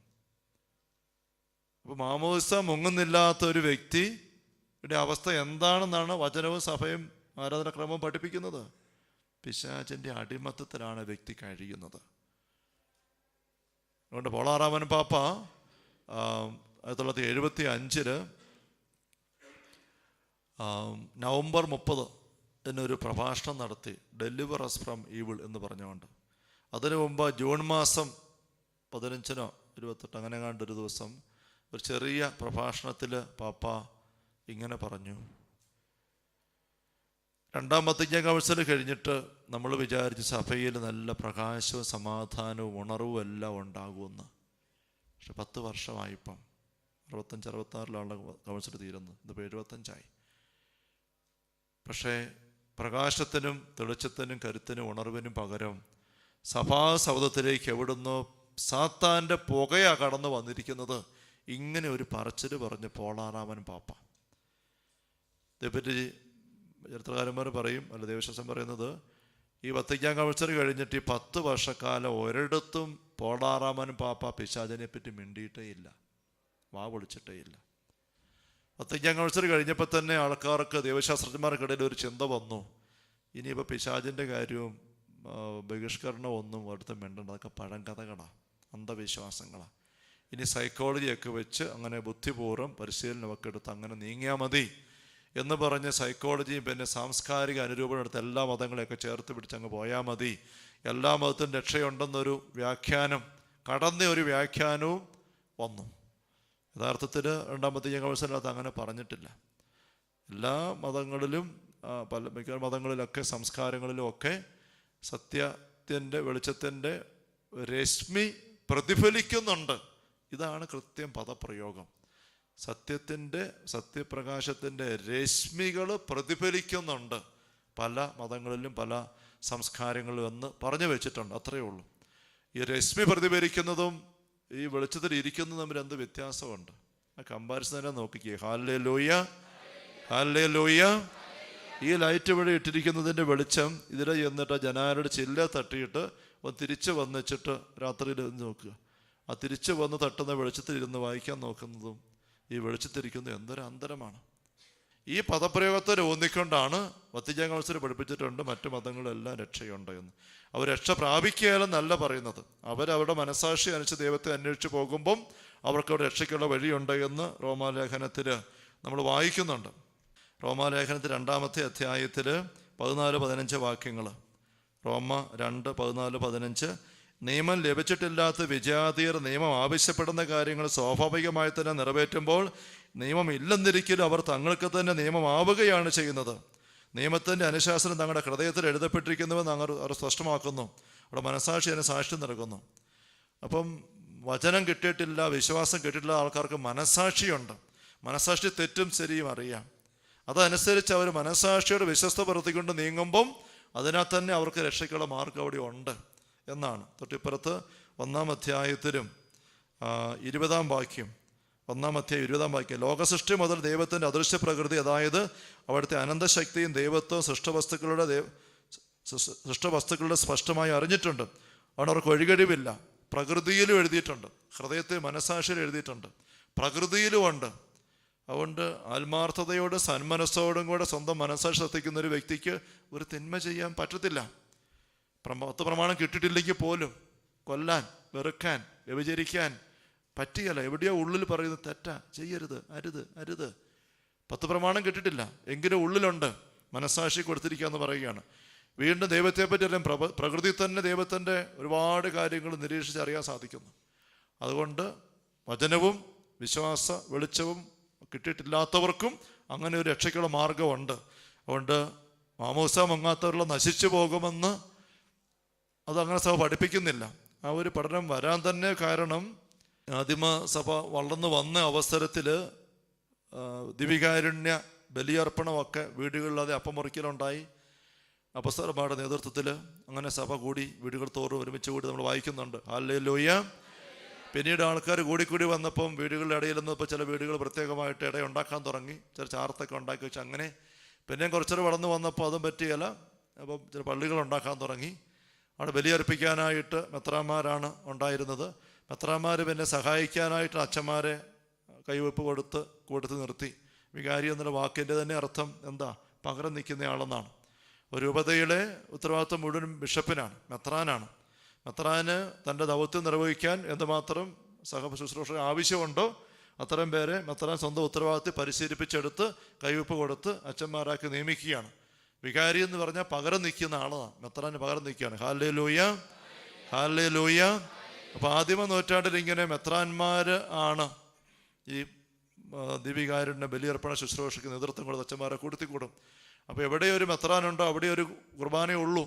അപ്പോൾ മാമോദിസ മുങ്ങുന്നില്ലാത്ത ഒരു വ്യക്തിയുടെ അവസ്ഥ എന്താണെന്നാണ് വചനവും സഭയും ആരാധനാക്രമവും പഠിപ്പിക്കുന്നത്. പിശാചിൻ്റെ അടിമത്തത്തിലാണ് വ്യക്തി കഴിയുന്നത്. അതുകൊണ്ട് പോളാറാമൻ പാപ്പ 1975 നവംബർ 30 എന്നൊരു പ്രഭാഷണം നടത്തി, ഡെലിവർ അസ് ഫ്രം ഈവിൾ എന്ന് പറഞ്ഞുകൊണ്ട്. അതിനു മുമ്പ് ജൂൺ മാസം 15 28 അങ്ങനെ കണ്ടൊരു ദിവസം ഒരു ചെറിയ പ്രഭാഷണത്തിൽ പാപ്പ ഇങ്ങനെ പറഞ്ഞു, രണ്ടാം വത്തിക്കാൻ കൗൺസിൽ കഴിഞ്ഞിട്ട് നമ്മൾ വിചാരിച്ച് സഭയിൽ നല്ല പ്രകാശവും സമാധാനവും ഉണർവും എല്ലാം ഉണ്ടാകുമെന്ന്. പക്ഷെ 10 വർഷമായിപ്പം, 65-66 കൗൺസിൽ തീരുന്നു, ഇതിപ്പോൾ 75. പക്ഷേ പ്രകാശത്തിനും തെളിച്ചത്തിനും കരുത്തിനും ഉണർവിനും പകരം സഭാസൗധത്തിലേക്ക് എവിടുന്നോ സാത്താൻ്റെ പുകയാ കടന്നു വന്നിരിക്കുന്നത്. ഇങ്ങനെ ഒരു പറച്ചിൽ പറഞ്ഞ് പോളാറാമൻ പാപ്പ. ഇതേപ്പറ്റി ചരിത്രകാരന്മാർ പറയും, അല്ല ദേവശാസ്ത്രം പറയുന്നത്, ഈ വത്തിക്കാൻ കൗൺസിൽ കഴിഞ്ഞിട്ട് ഈ 10 വർഷക്കാലം ഒരിടത്തും പോളാറാമൻ പാപ്പ പിശാചിനെ പറ്റി മിണ്ടിയിട്ടേ ഇല്ല, വാ പൊളിച്ചിട്ടേ ഇല്ല. വത്തിക്കാൻ കൗൺസിൽ കഴിഞ്ഞപ്പോൾ തന്നെ ആൾക്കാർക്ക്, ദൈവശാസ്ത്രജ്ഞന്മാർക്കിടയിൽ ഒരു ചിന്ത വന്നു, ഇനിയിപ്പോൾ പിശാചിൻ്റെ കാര്യവും ബഹിഷ്കരണവും ഒന്നും അടുത്ത് മിണ്ടണ്ട, അതൊക്കെ പഴങ്കഥകളാണ്, അന്ധവിശ്വാസങ്ങളാണ്. ഇനി സൈക്കോളജിയൊക്കെ വെച്ച് അങ്ങനെ ബുദ്ധിപൂർവ്വം പരിശീലനമൊക്കെ എടുത്ത് അങ്ങനെ നീങ്ങിയാൽ മതി എന്ന് പറഞ്ഞ് സൈക്കോളജിയും പിന്നെ സാംസ്കാരിക അനുരൂപണം എടുത്ത് എല്ലാ മതങ്ങളെയൊക്കെ ചേർത്ത് പിടിച്ചങ്ങ് പോയാൽ മതി, എല്ലാ മതത്തിനും രക്ഷയുണ്ടെന്നൊരു വ്യാഖ്യാനം, കടന്ന ഒരു വ്യാഖ്യാനവും വന്നു. യഥാർത്ഥത്തിൽ രണ്ടാം വത്തിക്കാൻ കൗൺസിലിനകത്ത് അങ്ങനെ പറഞ്ഞിട്ടില്ല. എല്ലാ മതങ്ങളിലും മിക്ക മതങ്ങളിലൊക്കെ സംസ്കാരങ്ങളിലും ഒക്കെ സത്യത്തിൻ്റെ വെളിച്ചത്തിൻ്റെ രശ്മി പ്രതിഫലിക്കുന്നുണ്ട്. ഇതാണ് കൃത്യം പദപ്രയോഗം. സത്യപ്രകാശത്തിൻ്റെ രശ്മികൾ പ്രതിഫലിക്കുന്നുണ്ട് പല മതങ്ങളിലും പല സംസ്കാരങ്ങളിലും എന്ന് പറഞ്ഞു വെച്ചിട്ടുണ്ട്. അത്രയേ ഉള്ളൂ. ഈ രശ്മി പ്രതിഫലിക്കുന്നതും ഈ വെളിച്ചത്തിൽ ഇരിക്കുന്നതും തമ്മിൽ എന്ത് വ്യത്യാസമുണ്ട്? ആ കമ്പാരിസൺ തന്നെ നോക്കിക്കേ. Hallelujah, hallelujah. ഈ ലൈറ്റ് വഴി ഇട്ടിരിക്കുന്നതിൻ്റെ വെളിച്ചം ഇതിൽ ചെന്നിട്ട് ജനാലയുടെ ചില്ല തട്ടിയിട്ട് ഒന്ന് തിരിച്ച് വന്നിച്ചിട്ട് രാത്രിയിൽ നോക്കുക. ആ തിരിച്ച് വന്ന് തട്ടുന്ന വെളിച്ചത്തിലിരുന്ന് വായിക്കാൻ നോക്കുന്നതും ഈ വെളിച്ചത്തിരിക്കുന്നത് എന്തൊരു അന്തരമാണ്. ഈ പദപ്രയോഗത്തിൽ ഊന്നിക്കൊണ്ടാണ് വത്തിക്കാൻ കൗൺസിൽ പഠിപ്പിച്ചിട്ടുണ്ട് മറ്റു മതങ്ങളെല്ലാം രക്ഷയുണ്ട് എന്ന്. അവർ രക്ഷ പ്രാപിക്കുകയല്ലെന്നല്ല പറയുന്നത്, അവരവരുടെ മനസാക്ഷി അനുസരിച്ച് ദൈവത്തെ അന്വേഷിച്ച് പോകുമ്പം അവർക്കവിടെ രക്ഷയ്ക്കുള്ള വഴിയുണ്ട് എന്ന് റോമാലേഖനത്തിൽ നമ്മൾ വായിക്കുന്നുണ്ട്. റോമാലേഖനത്തിൽ 2-ാമത്തെ അധ്യായത്തിൽ 14-15 വാക്യങ്ങൾ. റോമ 2:14-15. നിയമം ലഭിച്ചിട്ടില്ലാത്ത വിജാതീയർ നിയമം ആവശ്യപ്പെടുന്ന കാര്യങ്ങൾ സ്വാഭാവികമായി തന്നെ നിറവേറ്റുമ്പോൾ നിയമം ഇല്ലെന്നിരിക്കലും അവർ തങ്ങൾക്ക് തന്നെ നിയമമാവുകയാണ് ചെയ്യുന്നത്. നിയമത്തിൻ്റെ അനുശാസനം തങ്ങളുടെ ഹൃദയത്തിൽ എഴുതപ്പെട്ടിരിക്കുന്നുവെന്ന് അവർ സ്പഷ്ടമാക്കുന്നു. അവിടെ മനസാക്ഷി അതിന് സാക്ഷ്യം നൽകുന്നു. അപ്പം വചനം കിട്ടിയിട്ടില്ല, വിശ്വാസം കിട്ടിയിട്ടില്ല ആൾക്കാർക്ക് മനസാക്ഷിയുണ്ട്. മനസാക്ഷി തെറ്റും ശരിയും അറിയാം. അതനുസരിച്ച് അവർ മനസാക്ഷിയുടെ വിശ്വസ്ത പ്രവർത്തിക്കൊണ്ട് നീങ്ങുമ്പം അതിനകത്ത് തന്നെ അവർക്ക് രക്ഷയ്ക്കുള്ള മാർഗം അവിടെ ഉണ്ട് എന്നാണ്. തൊട്ടിപ്പുറത്ത് 1-ാം അധ്യായത്തിലും 20-ാം വാക്യം, 1-ാം അധ്യായം 20-ാം വാക്യം, ലോകസൃഷ്ടി മുതൽ ദൈവത്തിൻ്റെ അദൃശ്യ പ്രകൃതി, അതായത് അവിടുത്തെ അനന്തശക്തിയും ദൈവത്വവും സൃഷ്ടവസ്തുക്കളുടെ സ്പഷ്ടമായി അറിഞ്ഞിട്ടുണ്ട്. അവിടെ അവർക്ക് ഒഴികഴിവില്ല. പ്രകൃതിയിലും എഴുതിയിട്ടുണ്ട്, ഹൃദയത്തെ മനസാക്ഷിയിൽ എഴുതിയിട്ടുണ്ട്, പ്രകൃതിയിലും ഉണ്ട്. അതുകൊണ്ട് ആത്മാർത്ഥതയോട് സന്മനസ്സോടും കൂടെ സ്വന്തം മനസാക്ഷി ശ്രദ്ധിക്കുന്ന ഒരു വ്യക്തിക്ക് ഒരു തിന്മ ചെയ്യാൻ പറ്റത്തില്ല. 10 പ്രമാണം കിട്ടിയിട്ടില്ലെങ്കിൽ പോലും കൊല്ലാൻ, വെറുക്കാൻ, വ്യഭിചരിക്കാൻ പറ്റുകയില്ല. എവിടെയോ ഉള്ളിൽ പറയുന്നത് തെറ്റാ, ചെയ്യരുത്, അരുത് അരുത്. 10 പ്രമാണം കിട്ടിയിട്ടില്ല എങ്കിലും ഉള്ളിലുണ്ട്, മനസാക്ഷി കൊടുത്തിരിക്കുക എന്ന് പറയുകയാണ്. വീണ്ടും ദൈവത്തെ പറ്റി അറിയാൻ പ്രകൃതി തന്നെ ദൈവത്തിൻ്റെ ഒരുപാട് കാര്യങ്ങൾ നിരീക്ഷിച്ചറിയാൻ സാധിക്കുന്നു. അതുകൊണ്ട് വചനവും വിശ്വാസ വെളിച്ചവും കിട്ടിയിട്ടില്ലാത്തവർക്കും അങ്ങനെ ഒരു രക്ഷയ്ക്കുള്ള മാർഗമുണ്ട്. അതുകൊണ്ട് മാമോസ മുങ്ങാത്തവരുള്ള നശിച്ചു പോകുമെന്ന് അതങ്ങനെ സഭ പഠിപ്പിക്കുന്നില്ല. ആ ഒരു പഠനം വരാൻ തന്നെ കാരണം ആദിമ സഭ വളർന്നു വന്ന അവസരത്തിൽ ദിവികാരുണ്യ ബലിയർപ്പണമൊക്കെ വീടുകളില്ലാതെ അപ്പം മുറിക്കലുണ്ടായി. അപ്പോസ്തലന്മാരുടെ നേതൃത്വത്തിൽ അങ്ങനെ സഭ കൂടി, വീടുകൾ തോറും ഒരുമിച്ച് കൂടി നമ്മൾ വായിക്കുന്നുണ്ട്. ഹല്ലേലൂയ. പിന്നീട് ആൾക്കാർ കൂടിക്കൂടി വന്നപ്പം വീടുകളുടെ ഇടയിൽ നിന്നിപ്പോൾ ചില വീടുകൾ പ്രത്യേകമായിട്ട് ഇടയുണ്ടാക്കാൻ തുടങ്ങി, ചില ചാർത്തൊക്കെ ഉണ്ടാക്കി വെച്ച് അങ്ങനെ. പിന്നെയും കുറച്ചൊരു വളർന്നു വന്നപ്പോൾ അതും പറ്റിയല്ല, അപ്പം ചില പള്ളികൾ ഉണ്ടാക്കാൻ തുടങ്ങി. അവിടെ ബലിയർപ്പിക്കാനായിട്ട് മെത്രാന്മാരാണ് ഉണ്ടായിരുന്നത്. മെത്രാന്മാർ പിന്നെ സഹായിക്കാനായിട്ട് അച്ഛന്മാരെ കൈവെപ്പ് കൊടുത്ത് നിർത്തി. വികാരി എന്നുള്ള വാക്കിൻ്റെ തന്നെ അർത്ഥം എന്താ? പകരം നിൽക്കുന്നയാളെന്നാണ്. ഒരു രൂപതയിലെ ഉത്തരവാദിത്വം മുഴുവൻ ബിഷപ്പിനാണ്, മെത്രാനാണ്. മെത്രാന് തൻ്റെ ദൗത്യം നിർവഹിക്കാൻ എന്തുമാത്രം ശുശ്രൂഷ ആവശ്യമുണ്ടോ അത്തരം പേരെ മെത്രാൻ സ്വന്തം ഉത്തരവാദിത്വം പരിശീലിപ്പിച്ചെടുത്ത് കൈവെപ്പ് കൊടുത്ത് അച്ഛന്മാരാക്കി നിയമിക്കുകയാണ്. വികാരി എന്ന് പറഞ്ഞാൽ പകരം നിൽക്കുന്ന ആളാണ്, മെത്രാന് പകരം നിൽക്കുകയാണ്. Hallelujah, hallelujah. അപ്പോൾ ആദിമ നൂറ്റാണ്ടിൽ ഇങ്ങനെ മെത്രാന്മാർ ആണ് ഈ ദീപികാരുടെ ബലിയർപ്പണ ശുശ്രൂഷയ്ക്ക് നേതൃത്വം കൊടുത്ത് അച്ഛന്മാരെ കൂടുത്തിക്കൂടും. അപ്പോൾ എവിടെ ഒരു മെത്രാനുണ്ടോ അവിടെ ഒരു കുർബാനയേ ഉള്ളൂ,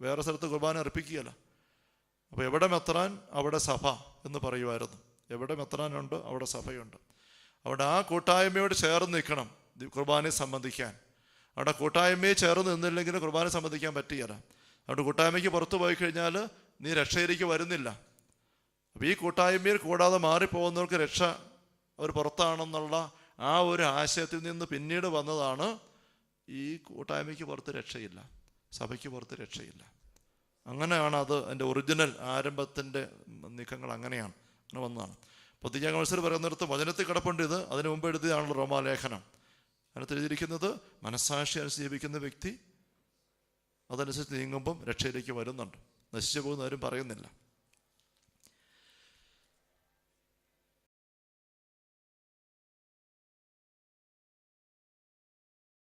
വേറെ സ്ഥലത്ത് കുർബാന അർപ്പിക്കുകയല്ല. അപ്പോൾ എവിടെ മെത്രാൻ അവിടെ സഭ എന്ന് പറയുമായിരുന്നു. എവിടെ മെത്രാനുണ്ടോ അവിടെ സഭയുണ്ട്. അവിടെ ആ കൂട്ടായ്മയോട് ചേർന്ന് നിൽക്കണം കുർബാനയെ സംബന്ധിക്കാൻ. അവിടെ കൂട്ടായ്മയെ ചേർന്ന് നിന്നില്ലെങ്കിൽ കുർബാനയെ സംബന്ധിക്കാൻ പറ്റുകയില്ല. അവിടെ കൂട്ടായ്മയ്ക്ക് പുറത്തു പോയി കഴിഞ്ഞാൽ നീ രക്ഷയിലേക്ക് വരുന്നില്ല. അപ്പോൾ ഈ കൂട്ടായ്മയിൽ കൂടാതെ മാറിപ്പോകുന്നവർക്ക് രക്ഷ അവർ പുറത്താണെന്നുള്ള ആ ഒരു ആശയത്തിൽ നിന്ന് പിന്നീട് വന്നതാണ് ഈ കൂട്ടായ്മയ്ക്ക് പുറത്ത് രക്ഷയില്ല, സഭയ്ക്ക് പുറത്ത് രക്ഷയില്ല. അങ്ങനെയാണ് അത് എൻ്റെ ഒറിജിനൽ ആരംഭത്തിൻ്റെ നീക്കങ്ങൾ അങ്ങനെയാണ്, അങ്ങനെ വന്നതാണ്. പൊതുജന കൗൺസിൽ പറയുന്നിടത്ത് വചനത്തിൽ കിടപ്പുണ്ട് ഇത്. അതിനു മുമ്പ് എഴുതിയതാണല്ലോ റോമാലേഖനം. അതിനകത്ത് എഴുതിയിരിക്കുന്നത് മനസ്സാക്ഷി അനുസരിച്ച് ജീവിക്കുന്ന വ്യക്തി അതനുസരിച്ച് നീങ്ങുമ്പം രക്ഷയിലേക്ക് വരുന്നുണ്ട്. നശിച്ചു പോകുന്നവരും പറയുന്നില്ല.